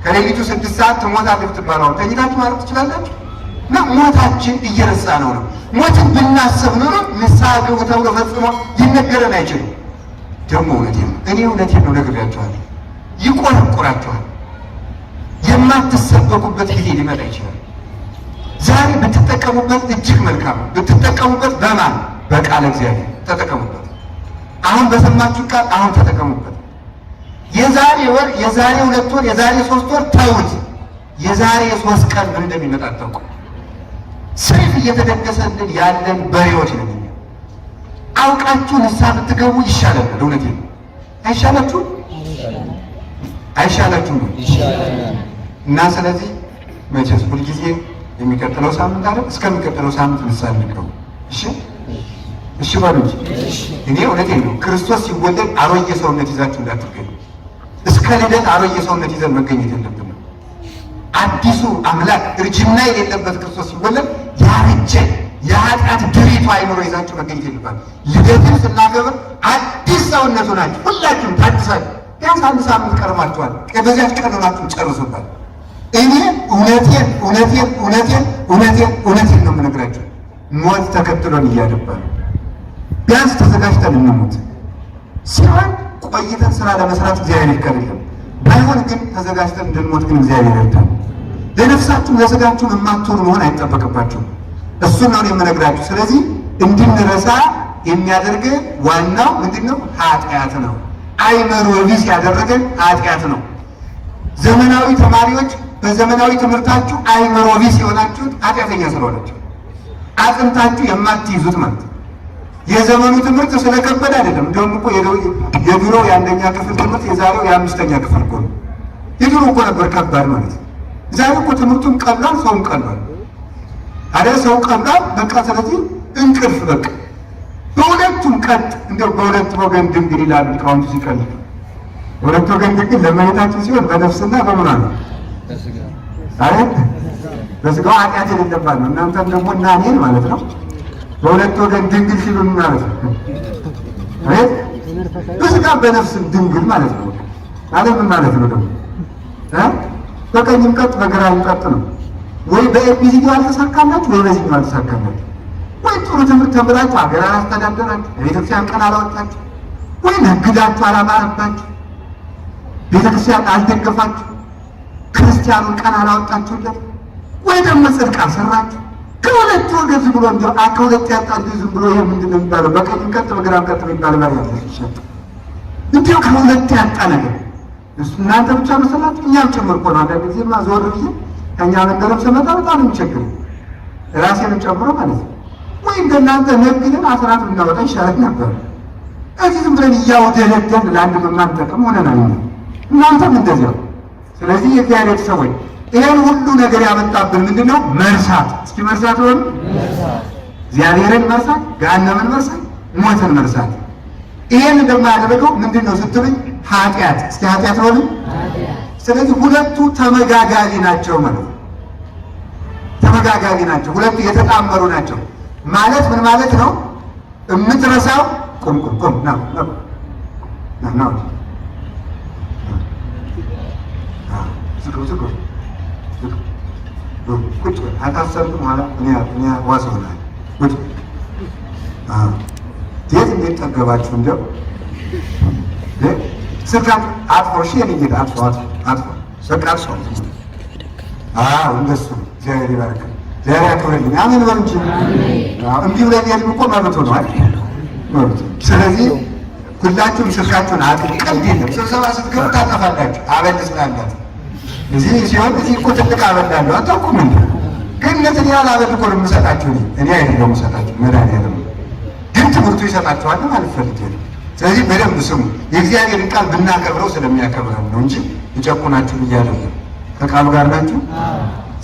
ከሌሊቱ 6 ሰዓት ትሞታለህ ብትባለው ተኝታችሁ ማለት ትችላላችሁ? እና ሞታችን እየረሳ ነው። ሞትን ብናስብ ኖሮ ንስሐ ግቡ ተብሎ ፈጽሞ ሊነገረን አይችልም። ደግሞ እውነቴን ነው ነግሬያችኋለሁ። ይቆረቁራችኋል። የማትሰበኩበት ጊዜ ሊመጣ ይችላል። ዛሬ ብትጠቀሙበት እጅግ መልካም ነው። ብትጠቀሙበት በማን በቃለ እግዚአብሔር ተጠቀሙበት። አሁን በሰማችሁ ቃል አሁን ተጠቀሙበት። የዛሬ ወር፣ የዛሬ 2 ወር፣ የዛሬ 3 ወር ተውት። የዛሬ 3 ቀን ምን እንደሚመጣ አታውቁ። ሰይፍ እየተደገሰልን ያለን በሬዎች ነን። አውቃችሁ ንስሐ ብትገቡ ይሻላል። እውነቴን ነው። አይሻላችሁም? አይሻላችሁም? እና ስለዚህ መቼስ ሁልጊዜ የሚቀጥለው ሳምንት አለ እስከሚቀጥለው ሳምንት ንስሐ እንግቡ። እሺ ባሉ እንጂ እኔ እውነቴን ነው። ክርስቶስ ሲወለድ አሮጌ ሰውነት ይዛችሁ እንዳትገኙ። እስከ ልደት አሮጌ ሰውነት ይዘን መገኘት የለብንም። አዲሱ አምላክ እርጅና የሌለበት ክርስቶስ ሲወለድ ያረጀ የኃጢአት ድሪቱ አይምሮ ይዛችሁ መገኘት የለባችሁ። ልደትን ስናከብር አዲስ ሰውነቱ ናችሁ። ሁላችሁም ታድሳችሁ። ቢያንስ 1 ሳምንት ቀርማችኋል። በዚያች ቀን ሆናችሁ ጨርሱበት። እኔ እውነቴን ነው የምነግራችሁ። ሞት ተከትሎን እያደባ ነው። ቢያንስ ተዘጋጅተን እንሞት ሲሆን ቆይተን ስራ ለመስራት እግዚአብሔር ይከልልን። ባይሆን ግን ተዘጋጅተን እንድንሞት ግን እግዚአብሔር ይርዳል። ለነፍሳችሁ ለስጋችሁ የማትሆኑ መሆን አይጠበቅባችሁም። እሱን ነው የምነግራችሁ። ስለዚህ እንድንረሳ የሚያደርግ ዋናው ምንድነው? ኃጢአት ነው። አይምሮ ቢስ ያደረገን ኃጢአት ነው። ዘመናዊ ተማሪዎች በዘመናዊ ትምህርታችሁ አይምሮ ቢስ የሆናችሁት ኃጢአተኛ ስለሆናችሁ አጥንታችሁ የማትይዙት ማለት ነው። የዘመኑ ትምህርት ስለከበደ አይደለም። እንደውም እኮ የድሮ የ1ኛ ክፍል ትምህርት የዛሬው የ5ኛ ክፍል እኮ ነው። የድሮ እኮ ነበር ከባድ ማለት ነው። ዛሬ እኮ ትምህርቱም ቀላል፣ ሰውም ቀላል አይደል? ሰው ቀላል በቃ። ስለዚህ እንቅልፍ በቃ በሁለቱም ቀጥ እንደው በሁለት ወገን ድንግል ይላሉ ሊቃውንቱ ሲቀልዱ። በሁለት ወገን ድንግል ለመሬታችን ሲሆን በነፍስና በምኗ ነው አይደል? በስጋው ኃጢአት የሌለባት ነው። እናንተም ደግሞ እና እኔን ማለት ነው በሁለት ወገን ድንግል ሲሉን ማለት ነው አይደል? በስጋ በነፍስም ድንግል ማለት ነው። ምን ማለት ነው ደግሞ በቀኝም ቀጥ በግራም ቀጥ ነው። ወይ በኤቢሲዲ አልተሳካላችሁ ወይ በዚህኛው አልተሳካላችሁ። ወይ ጥሩ ትምህርት ተምራችሁ ሀገር አላስተዳደራችሁ፣ ቤተክርስቲያን ቀን አላወጣችሁ፣ ወይ ነግዳችሁ አላማረባችሁ፣ ቤተክርስቲያን አልደገፋችሁ፣ ክርስቲያኑን ቀን አላወጣችሁለት፣ ወይ ደግሞ ጽድቅ አልሰራችሁ። ከሁለት ወገን ዝም ብሎ እንደው ከሁለት ያጣል ዝም ብሎ ይሄ ምንድን ነው የሚባለው? በቀኝም ቀጥ በግራም ቀጥ የሚባል ማለት ነው። እንደው ከሁለት ያጣ ነገር እናንተ ብቻ መሰላችሁ፣ እኛም ጭምር እኮ ነው። አንዳንድ ጊዜማ ዞር ብዬ ከእኛ መንደርም ስመጣ በጣም የሚቸግረኝ ራሴንም ጨምሮ ማለት ነው። ወይ እንደናንተ ነግደን አስራት ብናወጣ ይሻላል ነበር። እዚህ ዝም ብለን እያወደለደን ለአንድ መማንጠቅም ሆነናል። እናንተም እንደዚያው። ስለዚህ የእግዚአብሔር ሰዎች ይሄን ሁሉ ነገር ያመጣብን ምንድን ነው? መርሳት። እስኪ መርሳት ሆነ እግዚአብሔርን መርሳት፣ ገሃነምን መርሳት፣ ሞትን መርሳት። ይሄን ደግሞ ያደረገው ምንድን ነው ስትሉኝ፣ ኃጢአት። እስኪ ኃጢአት ሆነ። ስለዚህ ሁለቱ ተመጋጋቢ ናቸው ማለት ነው። ተመጋጋቢ ናቸው፣ ሁለቱ የተጣመሩ ናቸው ማለት ምን ማለት ነው? የምትረሳው ቁም ነው ቁጭ አታሰብም ማለት እኔ ዋስ ሆናል። ቁጭ የት እንዴት ጠገባችሁ? እንደው ስልካት አጥፎ ጌታ አጥፎ በቃ አጥፎ እንደሱ እግዚአብሔር ይባርክ፣ እግዚአብሔር ያክብርልኝ። አሜን በሉ እንጂ እምቢ ብለን የሄድን እኮ መብት ሆኗል። ስለዚህ ሁላችሁም ስልካችሁን አጥፉ። ቀልድ የለም። ስብሰባ ስትገቡ ታጠፋላችሁ። አበል ስላላት እዚህ ሲሆን እዚህ እኮ ትልቅ አበላለሁ አታውቁም እንዴ? ግን እነዚህ ያህል አበል እኮ ነው የምሰጣችሁ እኔ አይደለም የምሰጣችሁ መድኃኒዓለም ግን ትምህርቱ ይሰጣችኋል ማለት ፈልጌ ነው። ስለዚህ በደንብ ስሙ። የእግዚአብሔርን ቃል ብናከብረው ስለሚያከብረን ነው እንጂ ይጨቁናችሁ ብያለሁ። ከቃሉ ጋር ናችሁ።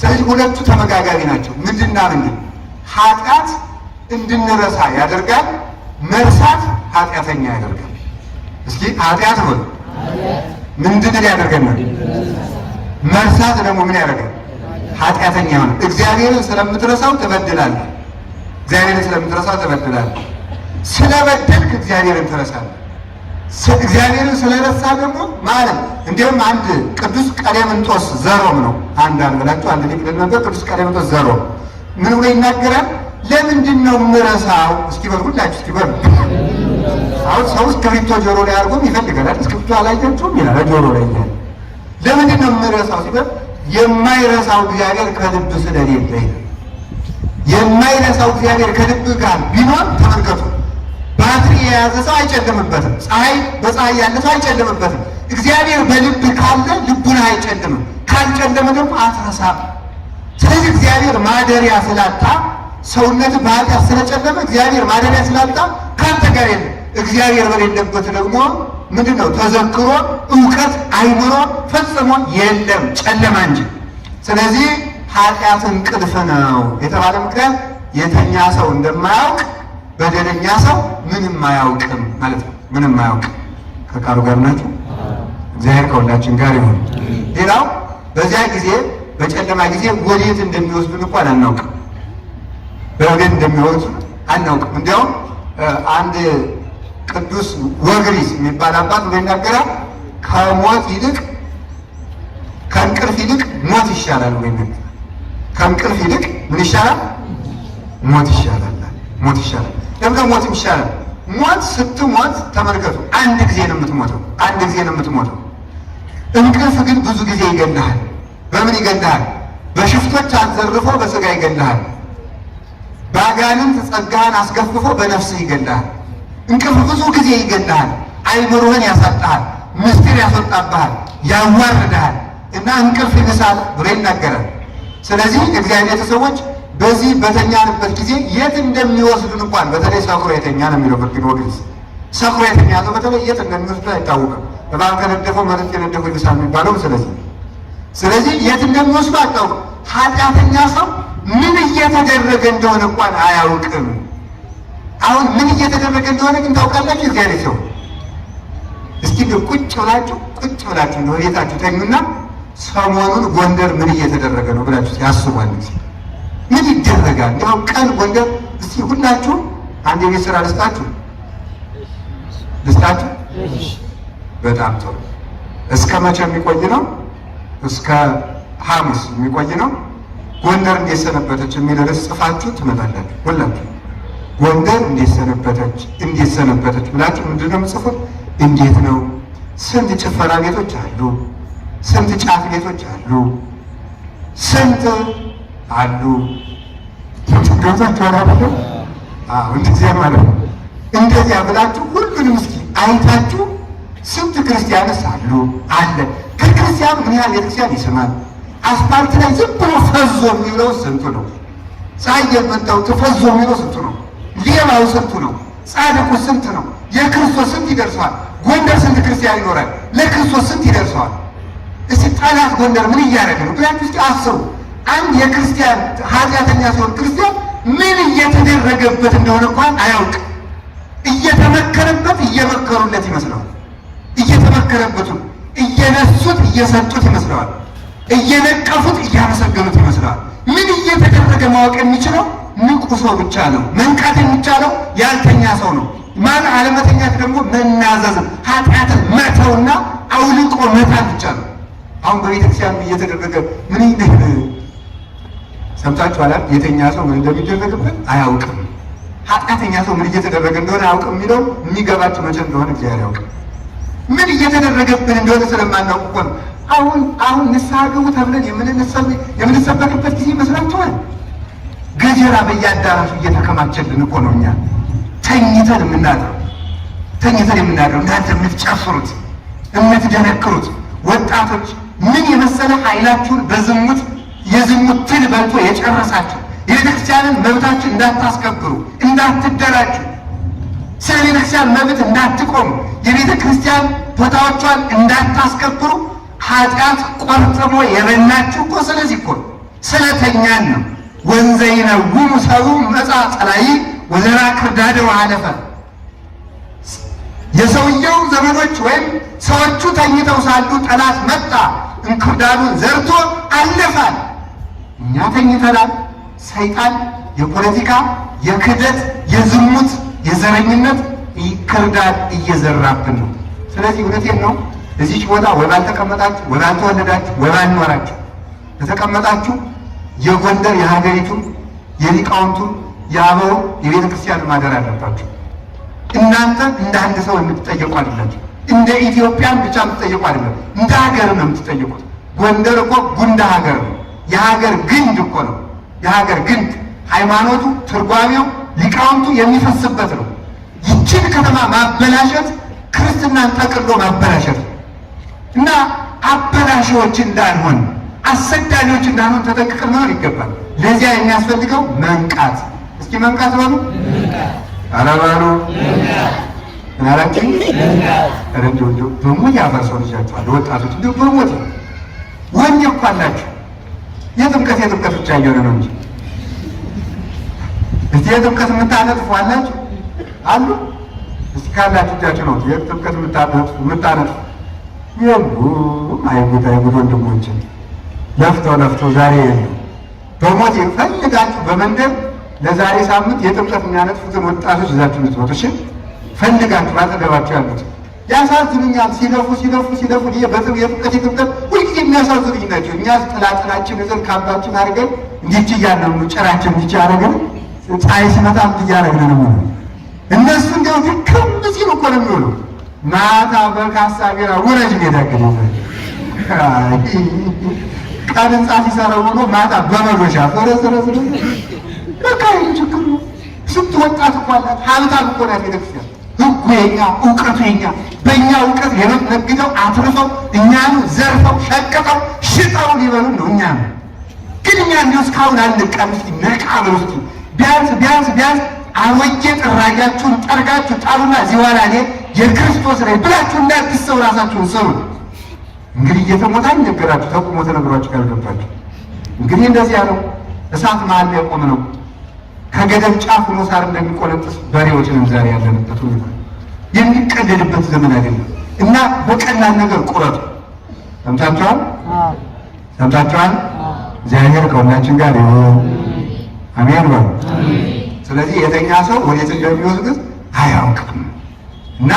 ስለዚህ ሁለቱ ተመጋጋቢ ናቸው። ምንድና ምንድን? ኃጢአት እንድንረሳ ያደርጋል፣ መርሳት ኃጢአተኛ ያደርጋል። እስኪ ኃጢአት ነው ምንድን ያደርገናል? መርሳት ደግሞ ምን ያደርጋል? ኃጢአተኛ ሆነ። እግዚአብሔርን ስለምትረሳው ትበድላለህ። እግዚአብሔርን ስለምትረሳው ትበድላለህ። ስለበደልክ እግዚአብሔርን ትረሳለህ። እግዚአብሔርን ስለረሳ ደግሞ ማለት እንዲሁም አንድ ቅዱስ ቀሌምንጦስ ዘሮም ነው። አንድ አልበላችሁ አንድ ሊቅ ነበር። ቅዱስ ቀሌምንጦስ ዘሮም ምን ብሎ ይናገራል? ለምንድን ነው የምረሳው? እስኪ በሉ ሁላችሁ እስኪ በሉ። አሁን ሰው እስክሪብቶ ጆሮ ላይ አድርጎም ይፈልጋል። እስክሪብቶ አላያችሁም ይላል ጆሮ ላይ ይላል። ለምንድን ነው የምረሳው ሲባል የማይረሳው እግዚአብሔር ከልብ ስለሌለ ይላል። የማይረሳው እግዚአብሔር ከልብ ጋር ቢኖር ተመልከቱ፣ ባትሪ የያዘ ሰው አይጨልምበትም። በፀሐይ ያለ ሰው አይጨልምበትም። እግዚአብሔር በልብ ካለ ልቡን አይጨልምም። ካልጨለመ ደግሞ አትረሳም። ስለዚህ እግዚአብሔር ማደሪያ ስላጣ ሰውነት በኃጢአት ስለጨለመ እግዚአብሔር ማደሪያ ስላጣ ካንተ ጋር የለም። እግዚአብሔር በሌለበት ደግሞ ምንድን ነው? ተዘክሮ እውቀት አይምሮ ፈጽሞ የለም፣ ጨለማ እንጂ። ስለዚህ ኃጢአት እንቅልፍ ነው የተባለ ምክንያት የተኛ ሰው እንደማያውቅ በደለኛ ሰው ምንም አያውቅም ማለት ነው። ምንም አያውቅም። ከቃሉ ጋር ናቸው። እግዚአብሔር ከሁላችን ጋር ይሁን። ሌላው በዚያ ጊዜ በጨለማ ጊዜ ወዴት እንደሚወስዱን እንኳን አናውቅም። በወዴት እንደሚወስዱ አናውቅም። እንዲያውም አንድ ቅዱስ ወግሪስ የሚባል አባት ይናገራል። ከሞት ይልቅ ከእንቅልፍ ይልቅ ሞት ይሻላል ወይ ነገር ከእንቅልፍ ይልቅ ምን ይሻላል? ሞት ይሻላል። ሞት ይሻላል። ለምን ሞትም ይሻላል? ሞት ስትሞት ተመልከቱ፣ አንድ ጊዜ ነው የምትሞተው። አንድ ጊዜ ነው የምትሞተው። እንቅልፍ ግን ብዙ ጊዜ ይገድልሃል። በምን ይገድልሃል? በሽፍቶች አዘርፎ በስጋ ይገድልሃል። በአጋንንት ጸጋህን አስገፍፎ በነፍስህ ይገድልሃል። እንቅልፍ ብዙ ጊዜ ይገድልሃል። አይምሮህን ያሳጣሃል፣ ምስጢር ያስወጣብሃል፣ ያዋርድሃል እና እንቅልፍ ይብሳል ብሎ ይናገራል። ስለዚህ እግዚአብሔር ሰዎች በዚህ በተኛንበት ጊዜ የት እንደሚወስዱን እንኳን በተለይ ሰክሮ የተኛ ነው የሚለው ብርግን ወግዝ ሰክሮ የተኛ ሰው በተለይ የት እንደሚወስዱ አይታወቅም። እባብ ከነደፈው መርዝ የነደፈው ይብሳል የሚባለው ስለዚህ የት እንደሚወስዱ አታውቅም። ኃጢአተኛ ሰው ምን እየተደረገ እንደሆነ እንኳን አያውቅም። አሁን ምን እየተደረገ እንደሆነ ግን ታውቃላችሁ? እግዚአብሔር ሰው እስኪ ቁጭ ብላችሁ ነው ቤታችሁ ተኙና ሰሞኑን ጎንደር ምን እየተደረገ ነው ብላችሁ ያስቧል። ምን ይደረጋል? ያው ቀን ጎንደር እስቲ ሁላችሁ አንድ የቤት ስራ ልስጣችሁ። በጣም ጥሩ። እስከ መቼ የሚቆይ ነው? እስከ ሐሙስ የሚቆይ ነው። ጎንደር እንዴት ሰነበተች የሚል ርዕስ ጽፋችሁ ትመጣላችሁ። ሁላችሁ ጎንደር እንዴት ሰነበተች ብላችሁ ምንድን ነው የምጽፉት? እንዴት ነው? ስንት ጭፈራ ቤቶች አሉ፣ ስንት ጫት ቤቶች አሉ፣ ስንት አሉ። ገብታችሁ አላለም? እንደዚያ ማለት ነው። እንደዚያ ብላችሁ ሁሉንም እስኪ አይታችሁ ስንት ክርስቲያንስ አሉ አለ። ከክርስቲያን ምን ያህል ቤተክርስቲያን ይስማል? አስፓልት ላይ ዝም ብሎ ፈዞ የሚውለው ስንቱ ነው? ፀሐይ የመታው ተፈዞ የሚለው ስንቱ ነው? ሌባው ስንቱ ነው? ጻድቁ ስንት ነው? የክርስቶስ ስንት ይደርሰዋል? ጎንደር ስንት ክርስቲያን ይኖራል? ለክርስቶስ ስንት ይደርሰዋል? እስቲ ጠላት ጎንደር ምን እያደረገ ነው ብላችሁ እስቲ አስቡ። አንድ የክርስቲያን ኃጢአተኛ ሲሆን ክርስቲያን ምን እየተደረገበት እንደሆነ እንኳን አያውቅም። እየተመከረበት እየመከሩለት ይመስለዋል። እየተመከረበቱ እየነሱት እየሰጡት ይመስለዋል። እየነቀፉት እያመሰገኑት ይመስለዋል። ምን እየተደረገ ማወቅ የሚችለው ንቁ ሰው ብቻ ነው። መንቃት የሚቻለው ያልተኛ ሰው ነው። ማን አለመተኛት ደግሞ መናዘዝ፣ ኃጢአትን መተውና አውልቆ መጣል ብቻ ነው። አሁን በቤተክርስቲያን እየተደረገ ምን ሰምታችኋል? የተኛ ሰው ምን እንደሚደረግበት አያውቅም። ኃጢአተኛ ሰው ምን እየተደረገ እንደሆነ አያውቅም። የሚለው የሚገባችሁ መቼ እንደሆነ እግዚአብሔር ያውቅም። ምን እየተደረገብን እንደሆነ ስለማናውቅ እኮ ነው። አሁን ንስሐ ግቡ ተብለን የምንሰበክበት ጊዜ ይመስላችኋል? ገጀራ በየአዳራሹ እየተከማቸልን እኮ ነው። እኛ ተኝተን የምናድረው እናንተ የምትጨፍሩት የምትደነክሩት ወጣቶች ምን የመሰለ ኃይላችሁን በዝሙት የዝሙት ትል በልቶ የጨረሳችሁ የቤተክርስቲያንን መብታችን እንዳታስከብሩ እንዳትደራጁ ስለ ቤተክርስቲያን መብት እንዳትቆሙ የቤተ ክርስቲያን ቦታዎቿን እንዳታስከብሩ ኃጢአት ቆርጥሞ የበላችሁ እኮ ስለዚህ እኮ ስለተኛን ነው። ወንዘይነውሙ ሰብእ መጻ ጸላኢ ወዘራ ክርዳደ ወአለፈ። የሰውየው ዘመኖች ወይም ሰዎቹ ተኝተው ሳሉ ጠላት መጣ፣ እንክርዳዱን ዘርቶ አለፋል። እኛ ተኝተናል። ሰይጣን የፖለቲካ የክደት የዝሙት የዘረኝነት ክርዳድ እየዘራብን ነው። ስለዚህ እውነቴን ነው። እዚች ቦታ ወይ ባልተቀመጣችሁ ወይ ባልተወለዳችሁ ወይ ባልኖራችሁ ለተቀመጣችሁ የጎንደር የሀገሪቱን የሊቃውንቱን የአበው የቤተ ክርስቲያን ማደር አለባችሁ። እናንተ እንደ አንድ ሰው የምትጠየቁ አይደላችሁ። እንደ ኢትዮጵያን ብቻ የምትጠየቁ አይደለም፣ እንደ ሀገር ነው የምትጠየቁት። ጎንደር እኮ ጉንደ ሀገር ነው። የሀገር ግንድ እኮ ነው። የሀገር ግንድ ሃይማኖቱ፣ ትርጓሜው፣ ሊቃውንቱ የሚፈስበት ነው። ይችን ከተማ ማበላሸት ክርስትናን ጠቅሎ ማበላሸት እና አበላሾች እንዳንሆን አሰዳጆች እንዳንሆን ተጠንቅቀን መኖር ይገባል። ለዚያ የሚያስፈልገው መንቃት። እስኪ መንቃት በሉ። አረባሉ ናራችን ረንጆ በሞት ያፈርሰው ልጃቸዋል። ወጣቶች እንዲሁ በሞት ወንድ እኮ አላችሁ። የጥምቀት ብቻ እየሆነ ነው እንጂ እስቲ የጥምቀት የምታነጥፉ አላችሁ አሉ። እስቲ ካላችሁ እጃችሁ ነው የጥምቀት የምታነጥፉ የሉም። አይጉድ ወንድሞችን ለፍተው ዛሬ የለም። በሞት ፈልጋችሁ በመንደር ለዛሬ ሳምንት የጥምቀት የሚያነጥፉትን ወጣቶች ይዛችሁ ልትወጡ እሺ፣ ፈልጋችሁ ባጠገባችሁ ያሉት ያሳዝኑኛል። ሲለፉ የጥምቀት ሁልጊዜ የሚያሳዝኑኝ ናቸው። እኛ ጥላጥላችን ይዘን ካምባችን አድርገን እንዲች እያለን ጭራችን እንዲች አደረገን ፀሐይ ሲመጣ እያደረግን ነው። እነሱ እንዲያው ድክም ሲሉ እኮ ነው የሚውሉ። ማታ በካሳ ቢራ ውረጅ ሜዳግን ቀን ህንፃ ሲሰራው ብሎ ማታ በመዶሻ ፈረስረስ በቃ ችግር ነው። ስንት ወጣት እኮ አላት። ሀብታም እኮ ናት ቤተክርስቲያን። ህጉ የኛ እውቀቱ የኛ። በእኛ እውቀት ነግደው አትርፈው እኛኑ ዘርፈው ሸቅጠው ሽጠው ሊበሉን ነው። እኛ ግን እኛ እንዲሁ እስካሁን አንነቃም። እስኪ ነቃ በሉ እስኪ። ቢያንስ አሮጌ ጥራጊያችሁን ጠርጋችሁ ጣሉና እዚህ በኋላ እኔ የክርስቶስ ነኝ ብላችሁ እንዳትሰው ራሳችሁን ሰሩ። እንግዲህ እየተሞታ ነገራችሁ ተቁሞ ተነግሯችሁ ካልገባችሁ እንግዲህ እንደዚያ ነው። እሳት መሀል ላይ ቆም ነው። ከገደል ጫፍ ሆኖ ሳር እንደሚቆለጥስ በሬዎችንም ዛሬ ያለንበት ሁኔታ የሚቀደድበት ዘመን አይደለም እና በቀላል ነገር ቁረጡ። ሰምታችኋል? እግዚአብሔር ከሁላችን ጋር ይሁን። አሜን በሉ። ስለዚህ የተኛ ሰው ወዴት እንደሚወስድ አያውቅም እና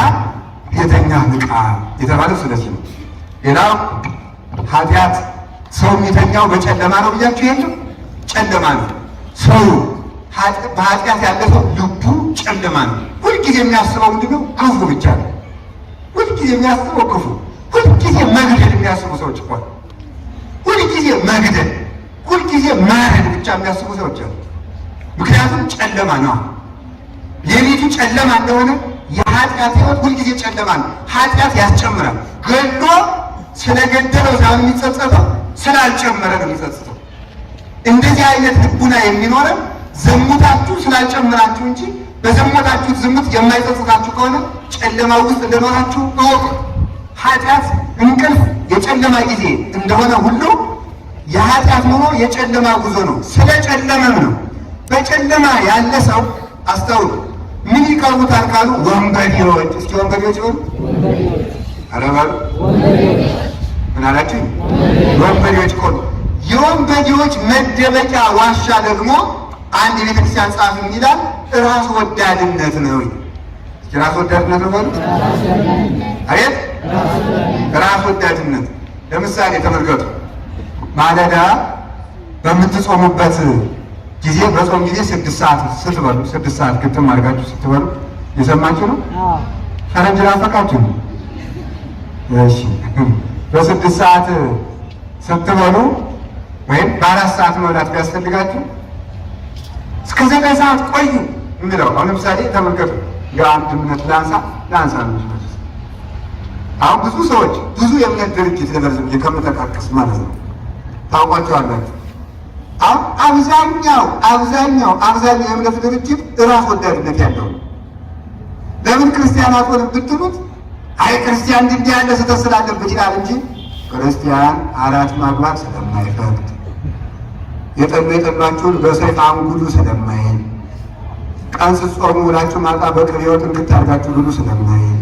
የተኛ ንቃ የተባለው ስለዚህ ነው። ሌላው ኃጢአት ሰው የሚተኛው በጨለማ ነው ብያችሁ የለም። ጨለማ ነው ሰው በኃጢአት ያለ ሰው ልቡ ጨለማ ነው። ሁልጊዜ የሚያስበው ምንድነው? ክፉ ብቻ ነው። ሁልጊዜ የሚያስበው ክፉ፣ ሁልጊዜ መግደል የሚያስቡ ሰዎች እኮ ሁልጊዜ መግደል፣ ሁልጊዜ ማረድ ብቻ የሚያስቡ ሰዎች አሉ። ምክንያቱም ጨለማ ነው። ሌሊቱ ጨለማ እንደሆነ የኃጢአት ሕይወት ሁልጊዜ ጨለማ ነው። ኃጢአት ያስጨምራል። ገሎ ስለገደለው ሳይሆን የሚጸጸተው ስላልጨመረ ነው የሚጸጸተው። እንደዚህ አይነት ልቡና የሚኖረን ዝሙታችሁ ስላልጨመራችሁ እንጂ በዘሞታችሁ ዝሙት የማይጸጽታችሁ ከሆነ ጨለማ ውስጥ እንደኖራችሁ እወቁ። ኃጢአት እንቅልፍ የጨለማ ጊዜ እንደሆነ ሁሉ የኃጢአት ኑሮ የጨለማ ጉዞ ነው። ስለ ጨለመም ነው። በጨለማ ያለ ሰው አስተውሉ። ምን ይቀርቡታል ካሉ ወንበዴዎች። እስኪ ወንበዴዎች ይሆኑ አረባሉ ምን አላችሁ? ወንበዴዎች ቆሉ። የወንበዴዎች መደበቂያ ዋሻ ደግሞ አንድ የቤተክርስቲያን ጸሐፊ ምን ይላል? ራስ ወዳድነት ነው። ራስ ወዳድነት ነው ማለት አየት ራስ ወዳድነት። ለምሳሌ ተመልከቱ። ማለዳ በምትጾሙበት ጊዜ በጾም ጊዜ 6 ሰዓት ስትበሉ 6 ሰዓት ግጥም አድርጋችሁ ስትበሉ የሰማችሁ ነው። ፈረንጅ ናፈቃችሁ ነው። እሺ በ6 ሰዓት ስትበሉ ወይም በ4 ሰዓት መብላት ቢያስፈልጋችሁ እስከ 9 ሰዓት ቆዩ የሚለው። አሁን ለምሳሌ ተመልከቱ። የአንድ እምነት ላንሳ ነው። አሁን ብዙ ሰዎች ብዙ የእምነት ድርጅት ለበርዝም የከምጠቃቀስ ማለት ነው ታውቋቸዋላችሁ። አሁን አብዛኛው የእምነት ድርጅት እራስ ወዳድነት ያለው ለምን ክርስቲያናት ሆነ ብትሉት አይ ክርስቲያን እንዲህ ያለ ስህተት ስላለበት ይላል እንጂ ክርስቲያን 4 ማግባት ስለማይፈቅድ የጠሏችሁን በሰይፍ አንጉሉ ስለማይል ቀን ስትጾሙ ውላችሁ ማታ በቅቤ ወጥ እንድታርጋችሁ ብሉ ስለማይል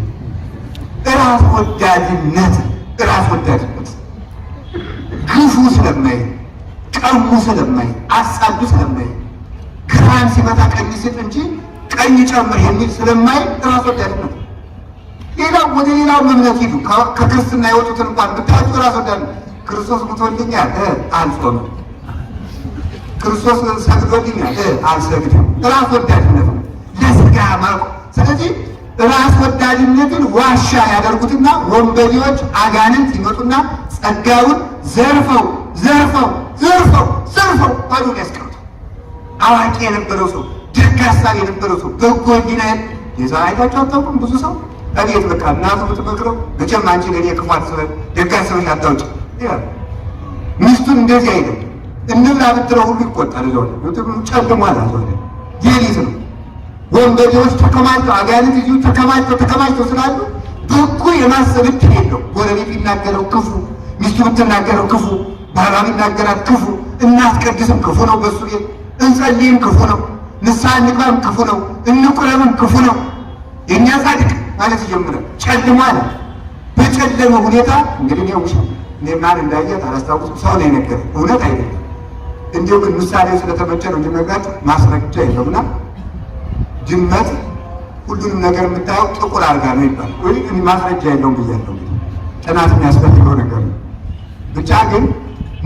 እራስ ወዳድነት ግፉ ስለማይል ቀሙ ስለማይል አሳዱ ስለማይል ግራን ሲመታ ቀኝ ስጥ እንጂ ቀኝ ጨምር የሚል ስለማይል እራስ ወዳድነት። ሌላው ወደ ሌላው እምነት ሂዱ። ከክርስትና የወጡትን እንኳን ብታችሁ እራስ ወዳድነት። ክርስቶስ ሙቶልኛል አልጾምም፣ ክርስቶስ ሰግዶልኛል አልሰግድም። እራስ ወዳድነት ነው ለስጋ ማቆ። ስለዚህ ራስ ወዳድነትን ዋሻ ያደርጉትና ወንበዴዎች አጋንንት ይመጡና ጸጋውን ዘርፈው ባዶን ያስቀሩት። አዋቂ የነበረው ሰው፣ ደግ ሀሳብ የነበረው ሰው፣ በጎ ሕሊና የዛ አይታችሁ አታውቁም? ብዙ ሰው እቤት በቃ እናቱ ብትመክረው መቼም አንቺ ለእኔ ክፉ አትበል ደግ አስበሽ አታውጭ ይላል። ሚስቱን እንደዚህ አይደለም እንብላ ብትለው ሁሉ ይቆጣል። ጨልሟል ሌሊት ነው። ወንበዴዎች ተከማችተው አጋንንት ይዙ ተከማችተው ስላሉ በጎ የማሰብ ዕድል የለው። ጎረቤት ቢናገረው ክፉ፣ ሚስቱ ብትናገረው ክፉ፣ ባሏ ቢናገራት ክፉ፣ እናትቀድስም ክፉ ነው፣ በሱ ቤት እንጸልይም ክፉ ነው፣ ንስሐ እንግባም ክፉ ነው፣ እንቁረብም ክፉ ነው። የእኛ ጻድቅ ማለት ይጀምራል። ጨልሟል። በጨለመ ሁኔታ እንግዲህ እኔ ማን እንዳየት አላስታውስም። ሰው ነው የነገረኝ፣ እውነት አይደለም። እንዲሁ ግን ምሳሌው ስለተመቸ ነው እንዲነግራችሁ ማስረጃ የለውና ድመት ሁሉንም ነገር የምታየው ጥቁር አድርጋ ነው ይባላል። ወይ ማስረጃ የለውም ብያለሁ። ጥናት የሚያስፈልገው ነገር ነው። ብቻ ግን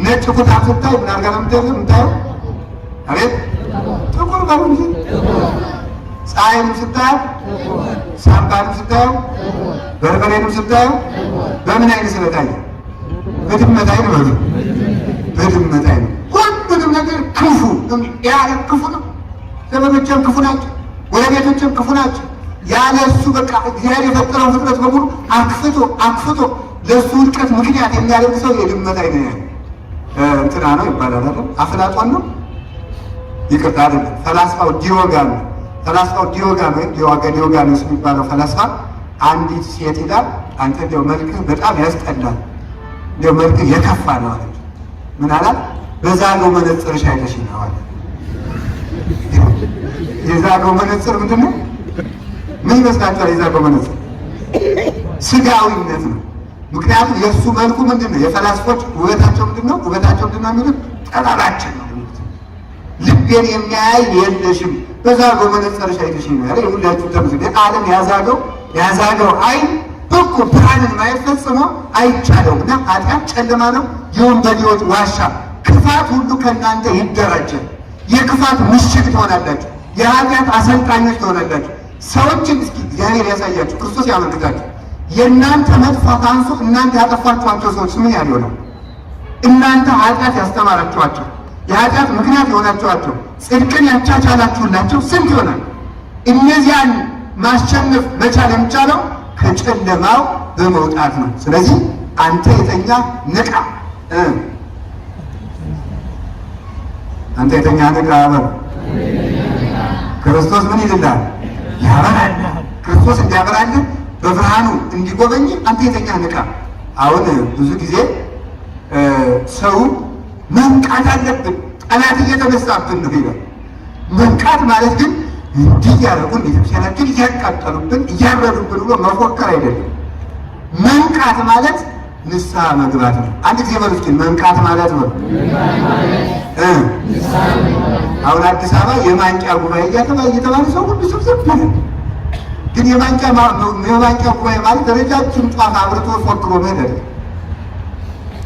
ነጭ ኩታ ስታይ ምን አድርጋ ነው የምታየው? አቤት ጥቁር ነው እንጂ ፀሐይንም ስታየው፣ ሳምባንም ስታየው፣ በርበሬንም ስታየው በምን አይነት ስለታየ? በድመት አይን ነው። በድመት አይን ሁሉንም ነገር ክፉ ያለ ክፉ ነው። ዘመዶችም ክፉ ናቸው፣ ጎረቤቶችም ክፉ ናቸው። ያለ እሱ በቃ እግዚአብሔር የፈጠረው ፍጥረት በሙሉ አክፍቶ ለእሱ ውድቀት ምክንያት የሚያደርግ ሰው የድመት አይን ያለ እንትና ነው ይባላል አይደል? አፍላጦን ነው ይቅርታ አይደለም፣ ፈላስፋው ዲዮጋን ነው። ፈላስፋው ዲዮጋን ወይም ዲዮጋኖስ የሚባለው ፈላስፋ አንዲት ሴት ይላል አንተ እንደው መልክህ በጣም ያስጠላል፣ እንደው መልክህ የከፋ ነው አለች። ምን አላት? በዛገው መነጽርሽ አይተሽ ነው አለ። የዛገው መነጽር ምንድን ነው? ምን ይመስላችኋል? የዛገው መነጽር ስጋዊነት ነው። ምክንያቱም የእሱ መልኩ ምንድን ነው? የፈላስፎች ውበታቸው ምንድን ነው? ውበታቸው ምንድን ነው የሚሉት? ጠባባችን ነው። ልቤን የሚያይ የለሽም በዛገው መነጽርሽ አይተሽ ነው ያለ። የሁላችሁ ተምስ ዓለም ያዛገው አይን በጎ ብርሃንን ማየት ፈጽሞ አይቻለውም እና ኃጢአት ጨለማ ነው፣ የወንበዴዎች ዋሻ። ክፋት ሁሉ ከእናንተ ይደራጃል። የክፋት ምሽግ ትሆናላችሁ፣ የኃጢአት አሰልጣኞች ትሆናላችሁ። ሰዎችን እስኪ እግዚአብሔር ያሳያችሁ፣ ክርስቶስ ያመልክታችሁ። የእናንተ መጥፋት አንሶ እናንተ ያጠፋችኋቸው ሰዎች ምን ያህል ይሆናል? እናንተ ኃጢአት ያስተማራችኋቸው፣ የኃጢአት ምክንያት የሆናችኋቸው፣ ጽድቅን ያቻቻላችሁላቸው ስንት ይሆናል? እነዚያን ማሸነፍ መቻል የሚቻለው ከጨለማው በመውጣት ነው። ስለዚህ አንተ የተኛ ንቃ፣ አንተ የተኛ ንቃ። ክርስቶስ ምን ይልላል? ያበራል። ክርስቶስ እንዲያበራልን በብርሃኑ እንዲጎበኝ አንተ የተኛ ንቃ። አሁን ብዙ ጊዜ ሰው መንቃት አለብን፣ ጠላት እየተነሳብን ነው ይላል። መንቃት ማለት ግን እንዲህ ያደረጉን ቤተክርስቲያናችን እያቃጠሉብን እያረዱብን ብሎ መፎከር አይደለም። መንቃት ማለት ንስሐ መግባት ነው። አንድ ጊዜ በሉ እስኪ መንቃት ማለት ነው። አሁን አዲስ አበባ የማንቂያ ጉባኤ እየተባለ ሰው ሁሉ ስብስብ ይላል። ግን የማንቂያ ጉባኤ ማለት ረጃጅም ጧፍ አብርቶ ፎክሮ መሄድ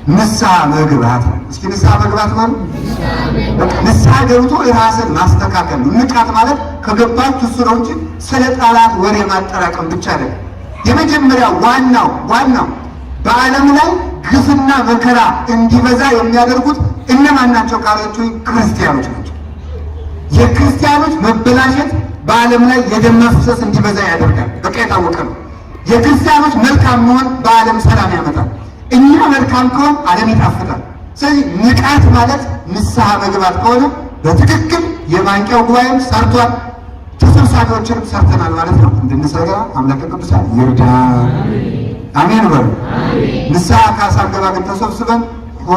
ንስሐ መግባት ነው። እስኪ ንስሐ መግባት ማለት ንስሐ ገብቶ ራስን ማስተካከል ነው። ንቃት ማለት ከገባችሁ እሱ ነው እንጂ ስለ ጠላት ወሬ ማጠራቀም ብቻ አይደለም። የመጀመሪያው ዋናው በዓለም ላይ ግፍና መከራ እንዲበዛ የሚያደርጉት እነማን ናቸው ካላችሁ ክርስቲያኖች ናቸው። የክርስቲያኖች መበላሸት በዓለም ላይ የደም መፍሰስ እንዲበዛ ያደርጋል። በቃ የታወቀ ነው። የክርስቲያኖች መልካም መሆን በዓለም ሰላም ያመጣል። እኛ መልካም ከሆን ዓለም ይጣፍጣል። ስለዚህ ንቃት ማለት ንስሐ መግባት ከሆነ በትክክል የማንቂያው ጉባኤም ሰርቷል፣ ተሰብሳቢዎችንም ሰርተናል ማለት ነው። እንድንሰራ አምላከ ቅዱሳን ይርዳ። አሜን በሉ። ንስሐ ካሳገባ ግን ተሰብስበን ሆ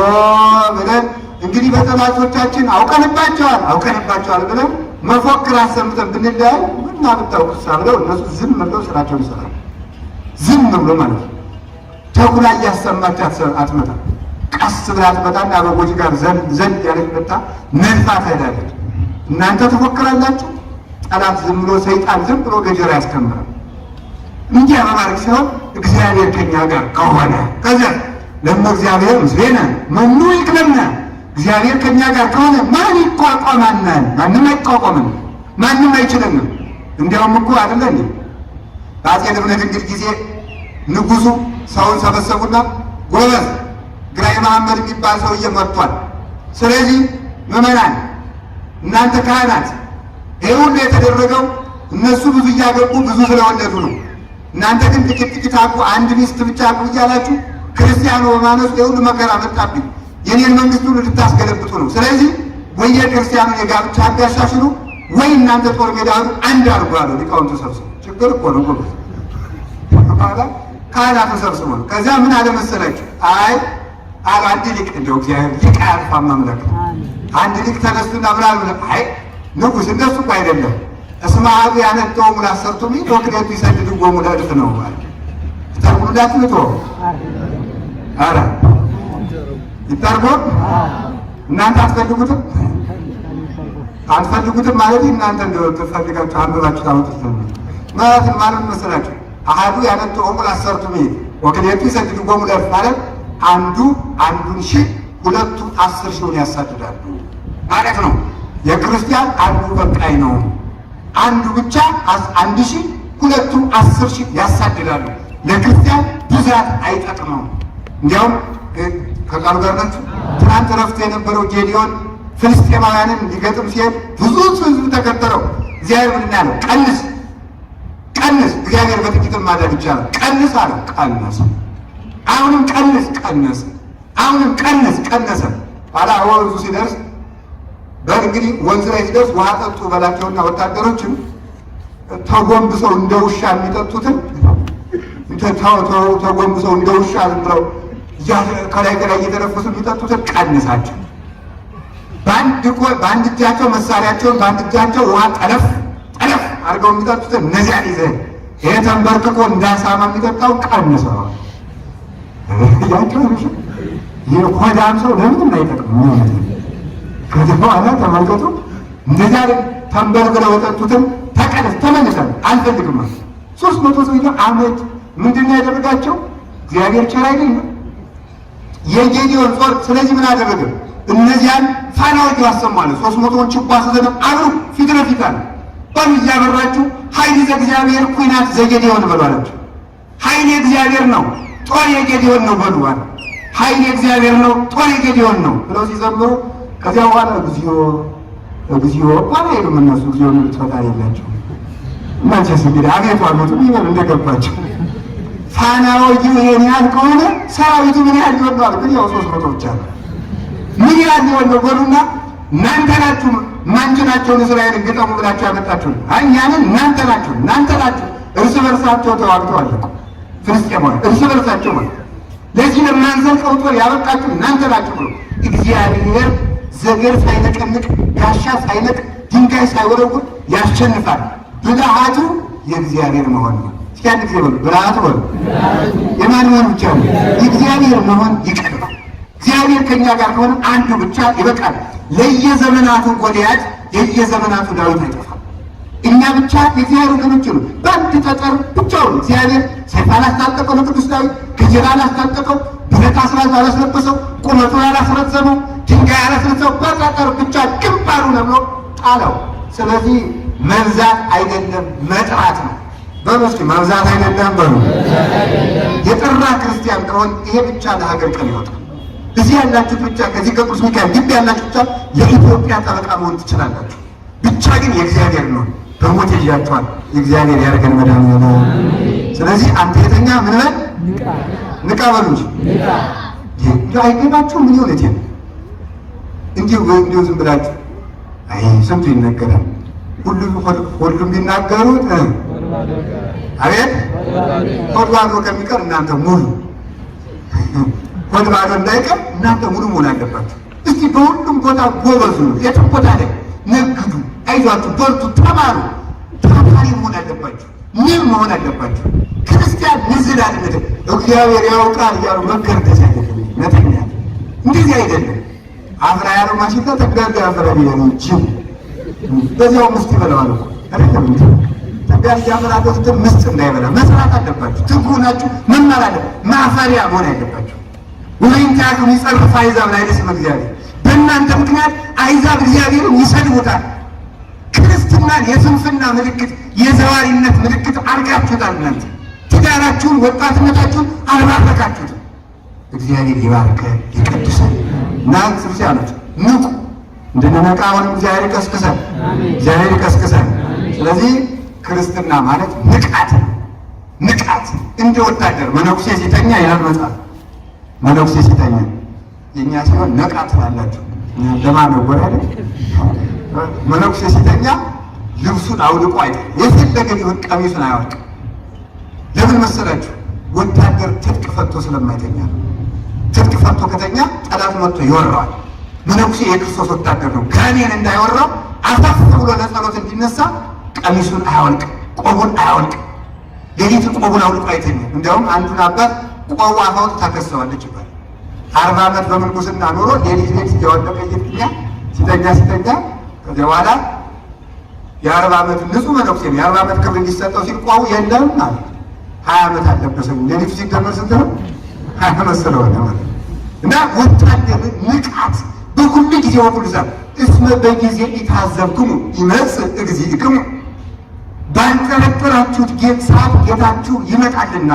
ብለን እንግዲህ በጠላቶቻችን አውቀንባቸዋል ብለን መፎክር አሰምተን ብንለያይ ምና ብታውቅሳ ብለው እነሱ ዝም ብለው ስራቸውን ይሰራል። ዝም ብሎ ማለት ነው። ተኩላ እያሰማች አትመጣም። ቀስ ብላ ትመጣና አበቦች ጋር ዘንድ ያለች መጣ ነድፋ ትሄዳለች። እናንተ ትፎክራላችሁ። ጠላት ዝም ብሎ ሰይጣን ዝም ብሎ ገጀራ ያስከምራል። እንዲያ በማድረግ ሲሆን እግዚአብሔር ከኛ ጋር ከሆነ ከዚያ ለሞ እግዚአብሔር ምስሌነ መኑ ይክለነ፣ እግዚአብሔር ከኛ ጋር ከሆነ ማን ይቋቋማናል? ማንም አይቋቋምም፣ ማንም አይችልም። እንዲያውም እኮ አይደለ እንዴ በአፄ ልብነ ድንግል ጊዜ ንጉሱ ሰውን ሰበሰቡና ጎበዝ ግራኝ መሐመድ የሚባል ሰውዬ መጥቷል። ስለዚህ ምዕመናን እናንተ ካህናት ይህ ሁሉ የተደረገው እነሱ ብዙ እያገቡ ብዙ ስለወለዱ ነው። እናንተ ግን ጥቂት አቁ፣ አንድ ሚስት ብቻ አቁ እያላችሁ ክርስቲያኑ በማነሱ የሁሉ መከራ መጣብኝ፣ የኔን መንግስት ሁሉ ልታስገለብጡ ነው። ስለዚህ ወይ የክርስቲያኑን የጋብቻ ሕግ ያሻሽሉ ወይ እናንተ ጦር ሜዳ አንድ አድርጉ አሉ ሊቃውንቱ ሰብስበው። ችግር እኮ ነው ጎበዝ ካህናቱ ሰብስበው ነው። ከዚያ ምን አለ መሰላችሁ? አይ አንድ ሊቅ እንደው እግዚአብሔር ሊቅ አያልፋም መምለክ አንድ ሊቅ ተነሱና ብላሉ። አይ ንጉሥ እንደሱ እኮ አይደለም። እስመ አብ ያነጥወሙ ለአሰርቱ ምዕት ወክልኤቱ ይሰድድዎሙ ለእልፍ ነው ማለት ይተርጉሙላችሁ ልቶ ኧረ ይተርጎም። እናንተ አትፈልጉትም ማለት እናንተ እንደው ትፈልጋችሁ አንብባችሁ ታወጡት ማለት መሰላችሁ? አሐዱ ያነጥወሙ ለአሰርቱ ምዕት ወክልኤቱ ይሰድድዎሙ ለእልፍ ማለት አንዱን ሺህ ሁለቱ 10 ሺውን ያሳድዳሉ ማለት ነው። የክርስቲያን አንዱ በቃይ ነው። አንዱ ብቻ 1000 ሁለቱ 10,000 ያሳድዳሉ። ለክርስቲያን ብዛት አይጠቅመው። እንዲያውም ከቃሉ ጋር ናችሁ። ትናንት ረፍት የነበረው ጌዲዮን ፍልስጤማውያንን ሊገጥም ሲሄድ ብዙ ሕዝብ ተከተለው። እግዚአብሔር ምን ያለው? ቀንስ፣ እግዚአብሔር በጥቂትም ማዳን ይቻላል። ቀንስ አለ። ቀነሰ። አሁንም ቀነሰ። አሁንም ቀነሰ። ኋላ ወንዙ ሲደርስ እንግዲህ ወንዝ ላይ ሲደርስ ውሃ ጠጡ በላቸውና ወታደሮችም ተጎንብሰው እንደ ውሻ የሚጠጡትን ተጎንብሰው እንደ ውሻ ዝም ብለው ከላይ እየተነፈሱ የሚጠጡትን ቀንሳቸው። በአንድ እጃቸው መሳሪያቸውን በአንድ እጃቸው ውሃ ጠለፍ አድርገው የሚጠጡትን እነዚያን ይዘህ ይሄ ተንበርክኮ እንዳሳማ የሚጠጣው ቀንሰዋል። ይህ ሆዳም ሰው ለምንም አይጠቅም። ከዚህ በኋላ ተመልከቱ፣ እንደዚያ ተንበርክከው የጠጡትን ተመልሰን አልፈልግም። 300 ሰው ዓመት ምንድን ነው ያደረጋቸው? እግዚአብሔር ቸር አይደለም? የጌዲዮን ጦር ስለዚህ ምን አደረገ? እነዚያን ፋናዎች ያሰማሉ። 300ውን ችቦ አስዘነው አብሩ ፊት ለፊት አለ። በሉ እያበራችሁ ኃይል ዘእግዚአብሔር ኩናት ዘጌዲዮን በሉ አላቸው። ኃይል የእግዚአብሔር ነው፣ ጦር የጌዲዮን ነው በሉ አለ። ኃይል የእግዚአብሔር ነው፣ ጦር የጌዲዮን ነው ብለው ሲዘምሩ ከዚያ በኋላ እግዚኦ ባላ ይሉም እነሱ እግዚኦ የሚሉት ፈጣሪ የላቸው። እናንተስ እንግዲህ አቤቱ አሉት ይበል እንደገባቸው። ፋናዎቹ ይሄን ያህል ከሆነ ሰራዊቱ ምን ያህል ሊሆን ነው? ግን ያው 300 ብቻ ነው። ምን ያህል ሊሆን ነው በሉና እናንተ ናችሁ ማንችናቸውን እስራኤልን ግጠሙ ብላችሁ ያመጣችሁ። አይ እኛንን እናንተ ናችሁ እርስ በርሳቸው ተዋግተዋል እኮ ፍልስጤማውያን እርስ በርሳቸው ማለት ለዚህ ለማንዘልቀው ጦር ያበቃችሁ እናንተ ናችሁ ብሎ እግዚአብሔር ዘገር ሳይነቀንቅ ጋሻ ሳይነቅ ድንጋይ ሳይወረውር ያሸንፋል። ብልሃቱ የእግዚአብሔር መሆን ነው። እስኪ አንድ ጊዜ በሉ ብልሃቱ በሉ። የማን መሆን ብቻ ነው? የእግዚአብሔር መሆን ይቀድማል። እግዚአብሔር ከእኛ ጋር ከሆነ አንዱ ብቻ ይበቃል። ለየዘመናቱ ጎልያድ የየዘመናቱ ዳዊት አይጠፋም። እኛ ብቻ የእግዚአብሔር ወገኖች ነው። በአንድ ጠጠር ብቻውን እግዚአብሔር ሰይፍ አላስታጠቀው ለቅዱስ ዳዊት፣ ገጀራ አላስታጠቀው፣ ብረት አላስለበሰው፣ ቁመቱን አላስረዘመው፣ ድንጋይ አላስረዘመው። በጠጠር ብቻ ግንባሩ ነብሎ ጣለው። ስለዚህ መብዛት አይደለም መጥራት ነው። በሉ እስኪ መብዛት አይደለም በሉ። የጠራ ክርስቲያን ከሆን ይሄ ብቻ ለሀገር ቀን ይወጣል። እዚህ ያላችሁት ብቻ ከዚህ ከቅዱስ ሚካኤል ግቢ ያላችሁ ብቻ የኢትዮጵያ ጠበቃ መሆን ትችላላችሁ። ብቻ ግን የእግዚአብሔር ነው። በሞት ይዣችኋል። የእግዚአብሔር ያደርገን መድኃኒዓለም። ስለዚህ አንተ የተኛ ምን በል ንቃ በሉ እንጂ አይገባችሁ። ምን ይሆን እቴ እንዲሁ ዝም ብላችሁ አይ ስንቱ ይነገራል። ሁሉም ቢናገሩት አቤት ሆድ ባዶ ከሚቀር እናንተ ሙሉ ሆድ ባዶ እንዳይቀር እናንተ ሙሉ መሆን አለባችሁ። እስቲ በሁሉም ቦታ ጎበዙ ነው። የትም ቦታ ላይ ነግዱ፣ አይዟችሁ፣ በርቱ፣ ተማሩ። ታታሪ መሆን አለባችሁ። ምን መሆን አለባችሁ? ክርስቲያን ንዝላልነት እግዚአብሔር ያውቃል እያሉ መገርደስ አይደለም። ነተኛ እንደዚህ አይደለም። አፍራ ያለው ማሽታ ተጋጋ አፍራ ቢሆን ጅብ በዚያው ምስት ይበላዋል እኮ አይደለም እንዴ? ተጋጋ ያመራበት ምስት እንዳይበላ መስራት አለባችሁ። ትጉናችሁ መማር አለ። ማፈሪያ መሆን አለባችሁ። ወይን ታቁ ይጸርፍ አይዛብ ላይ ለስም እግዚአብሔር በእናንተ ምክንያት አይዛብ እግዚአብሔርን ይሰድቡታል። ክርስትናን የስንፍና ምልክት የዘዋሪነት ምልክት አድርጋችሁታል። እናንተ ትዳራችሁን ወጣትነታችሁን አልባረካችሁትም። እግዚአብሔር ይባርከ ይቀድሳል። እና ክርስቲያኖች ንቁ፣ እንድንነቃ አሁንም እግዚአብሔር ይቀስቅሰን፣ እግዚአብሔር ይቀስቅሰን። ስለዚህ ክርስትና ማለት ንቃት ነው። ንቃት እንደ ወታደር መነኩሴ ሲተኛ ይላል መጽሐፍ። መነኩሴ ሲተኛ የእኛ ሲሆን ነቃ ትላላችሁ። ለማነው ወራደ መነኩሴ ሲተኛ ልብሱን አውልቆ አይደል የፈለገ ቢሆን ቀሚሱን አያወልቅም። ለምን መሰላችሁ? ወታደር ትጥቅ ፈቶ ስለማይተኛ። ትጥቅ ፈቶ ከተኛ ጠላት መጥቶ ይወራዋል። መነኩሴ የክርስቶስ ወታደር ነው። ጋኔን እንዳይወራው አፈፍ ብሎ ለጸሎት እንዲነሳ ቀሚሱን አያወልቅም፣ ቆቡን አያወልቅም። ሌሊት ቆቡን አውልቆ አይተኛም። እንዲያውም አንዱን አባት ቆቡ አፋውት ታከሰዋለች ይባላል። 40 ዓመት በምንኩስና ኖሮ ሌሊት እያወለቀ ሲተኛ ከዚያ በኋላ የ40 ዓመት ንጹህ መነኩሴ ነው። የ40 ዓመት ክብር እንዲሰጠው ሲል ቆቡ የለም ማለት 20 ዓመት አለበሰው። ሌሊቱ ሲደመር ስንት ነው? 20 ዓመት ስለሆነ ማለት እና ወታደር ንቃት በሁሉ ጊዜ ወቁልዛል እስመ በጊዜ ይታዘብክሙ ይመጽእ እግዚእክሙ ባንጠረጠራችሁት ሰዓት ጌታችሁ ይመጣልና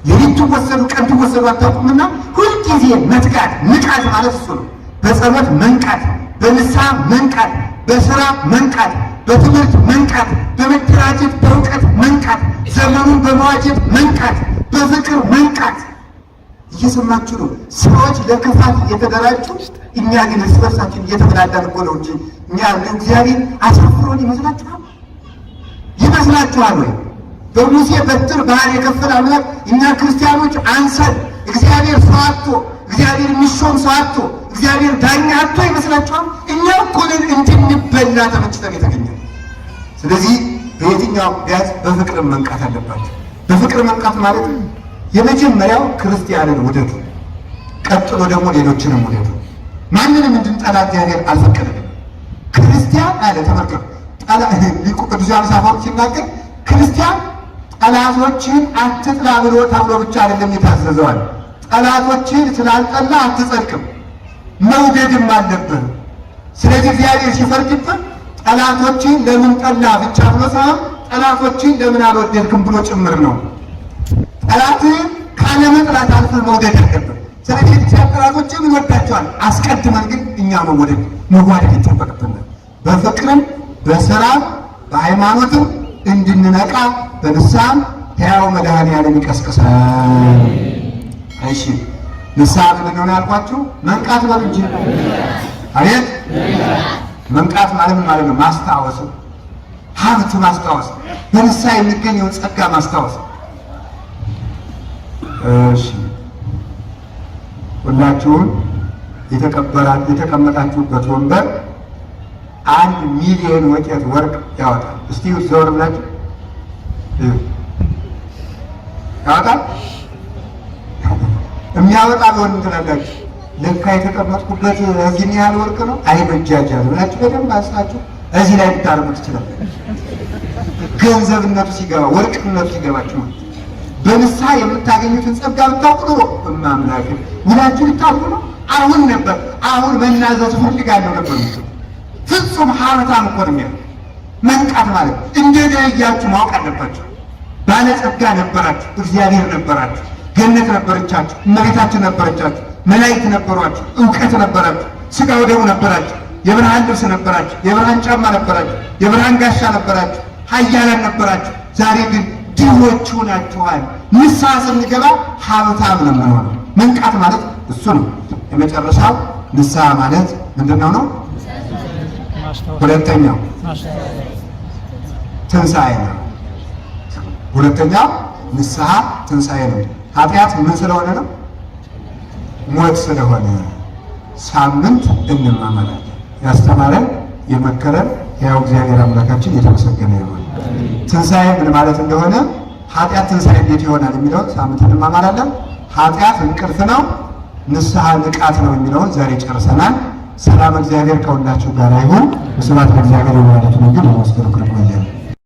ሌሊት ትወሰዱ ቀን ትወሰዱ አታውቁምና ሁልጊዜ መትጋት። ንቃት ማለት እሱ ነው። በጸሎት መንቃት፣ በንስሐ መንቃት፣ በስራ መንቃት፣ በትምህርት መንቃት፣ በመደራጀት በእውቀት መንቃት፣ ዘመኑን በመዋጀት መንቃት፣ በፍቅር መንቃት። እየሰማችሁ ነው። ሰዎች ለክፋት እየተደራጁ እኛ ግን እርስ በርሳችን እየተበላላን እኮ ነው እንጂ እኛ እግዚአብሔር አሳፍሮን ይመስላችኋል ወይ? በሙሴ በትር ባህር የከፈለ አምላክ እኛ ክርስቲያኖች አንሰን እግዚአብሔር ሰው አጥቶ እግዚአብሔር የሚሾም ሰው አጥቶ እግዚአብሔር ዳኛ አጥቶ ይመስላችኋል? እኛ እኮ ነን እንድንበላ ተመችተን የተገኘን። ስለዚህ በየትኛው ቢያዝ በፍቅር መንቃት አለባቸው። በፍቅር መንቃት ማለት የመጀመሪያው ክርስቲያንን ውደዱ፣ ቀጥሎ ደግሞ ሌሎችንም ውደዱ። ማንንም እንድንጠላ እግዚአብሔር አልፈቀደም። ክርስቲያን አለ ተመልከቱ፣ ሊቁ ቅዱስ ዮሐንስ አፈወርቅ ሲናገር ክርስቲያን ጠላቶችን አትጥላ ብሎ ተብሎ ብቻ አይደለም የታዘዘዋል። ጠላቶችን ስላልጠላ አትጸድቅም፣ መውደድም አለብህ። ስለዚህ እግዚአብሔር ሲፈርድብን ጠላቶችን ለምን ጠላ ብቻ ብሎ ሳይሆን ጠላቶችን ለምን አልወደድክም ብሎ ጭምር ነው። ጠላትን ካለመጥላት አልፈን መውደድ አለብን። ስለዚህ ጠላቶችን እንወዳቸዋል። አስቀድመን ግን እኛ መዋደድ ይጠበቅብናል። በፍቅርም በስራም በሃይማኖትም እንድንነቃ በንስሐም ሕያው መድኃኔዓለም ይቀስቅሳል። እሺ ንስሐ ምንድን ነው ያልኳችሁ? መንቃት በሉ እንጂ አቤት መንቃት ማለት ምን ማለት ነው? ማስታወስ፣ ሀብት ማስታወስ፣ በንስሐ የሚገኘውን ጸጋ ማስታወስ። እሺ ሁላችሁም የተቀመጣችሁበት ወንበር 1 ሚሊዮን ወቄት ወርቅ ያወጣል። እስቲ ዘወር ብላችሁ ያወጣል። የሚያወጣ ቢሆን ትላላችሁ ለካ የተቀመጥኩበት እዚህ ያህል ወርቅ ነው አይበጃጃል ብላችሁ በደንብ አስታችሁ እዚህ ላይ ልታርጉ ትችላላችሁ። ገንዘብነቱ ሲገባ ወርቅነቱ ሲገባችሁ በንስሐ የምታገኙትን ጸጋ ብታውቁ ነው እማምላክ ውላችሁ ልታውቁ ነው። አሁን መናዘዝ ፈልጋለሁ ነበር። ፍጹም ሀብታም እኮ ነው። መንቃት ማለት እንደደያችሁ ማወቅ አለባችሁ። ባለጸጋ ነበራችሁ፣ እግዚአብሔር ነበራችሁ፣ ገነት ነበረቻችሁ፣ እመቤታችን ነበረቻችሁ፣ መላእክት ነበሯችሁ፣ እውቀት ነበራችሁ፣ ሥጋ ወደሙ ነበራችሁ፣ የብርሃን ልብስ ነበራችሁ፣ የብርሃን ጫማ ነበራችሁ፣ የብርሃን ጋሻ ነበራችሁ፣ ኃያላን ነበራችሁ። ዛሬ ግን ድሆች ሆናችኋል። ንስሐ ስንገባ ሀብታም ነው የምንሆነው። መንቃት ማለት እሱ ነው። የመጨረሻው ንስሐ ማለት ምንድነው ነው? ሁለተኛው ትንሣኤ ነው። ሁለተኛው ንስሐ ትንሣኤ ነው። ኃጢአት ምን ስለሆነ ነው? ሞት ስለሆነ ሳምንት እንማማላለን። ያስተማረን የመከረን ያው እግዚአብሔር አምላካችን የተመሰገነ ይሁን። ትንሣኤ ምን ማለት እንደሆነ ኃጢአት ትንሣኤ እንዴት ይሆናል የሚለውን ሳምንት እንማማላለን። ኃጢአት እንቅልፍ ነው፣ ንስሐ ንቃት ነው የሚለውን ዛሬ ጨርሰናል። ሰላም እግዚአብሔር ከሁላችሁ ጋር ይሁን። ስብሐት ለእግዚአብሔር ወለወላዲቱ ድንግል ወለመስቀሉ ክቡር።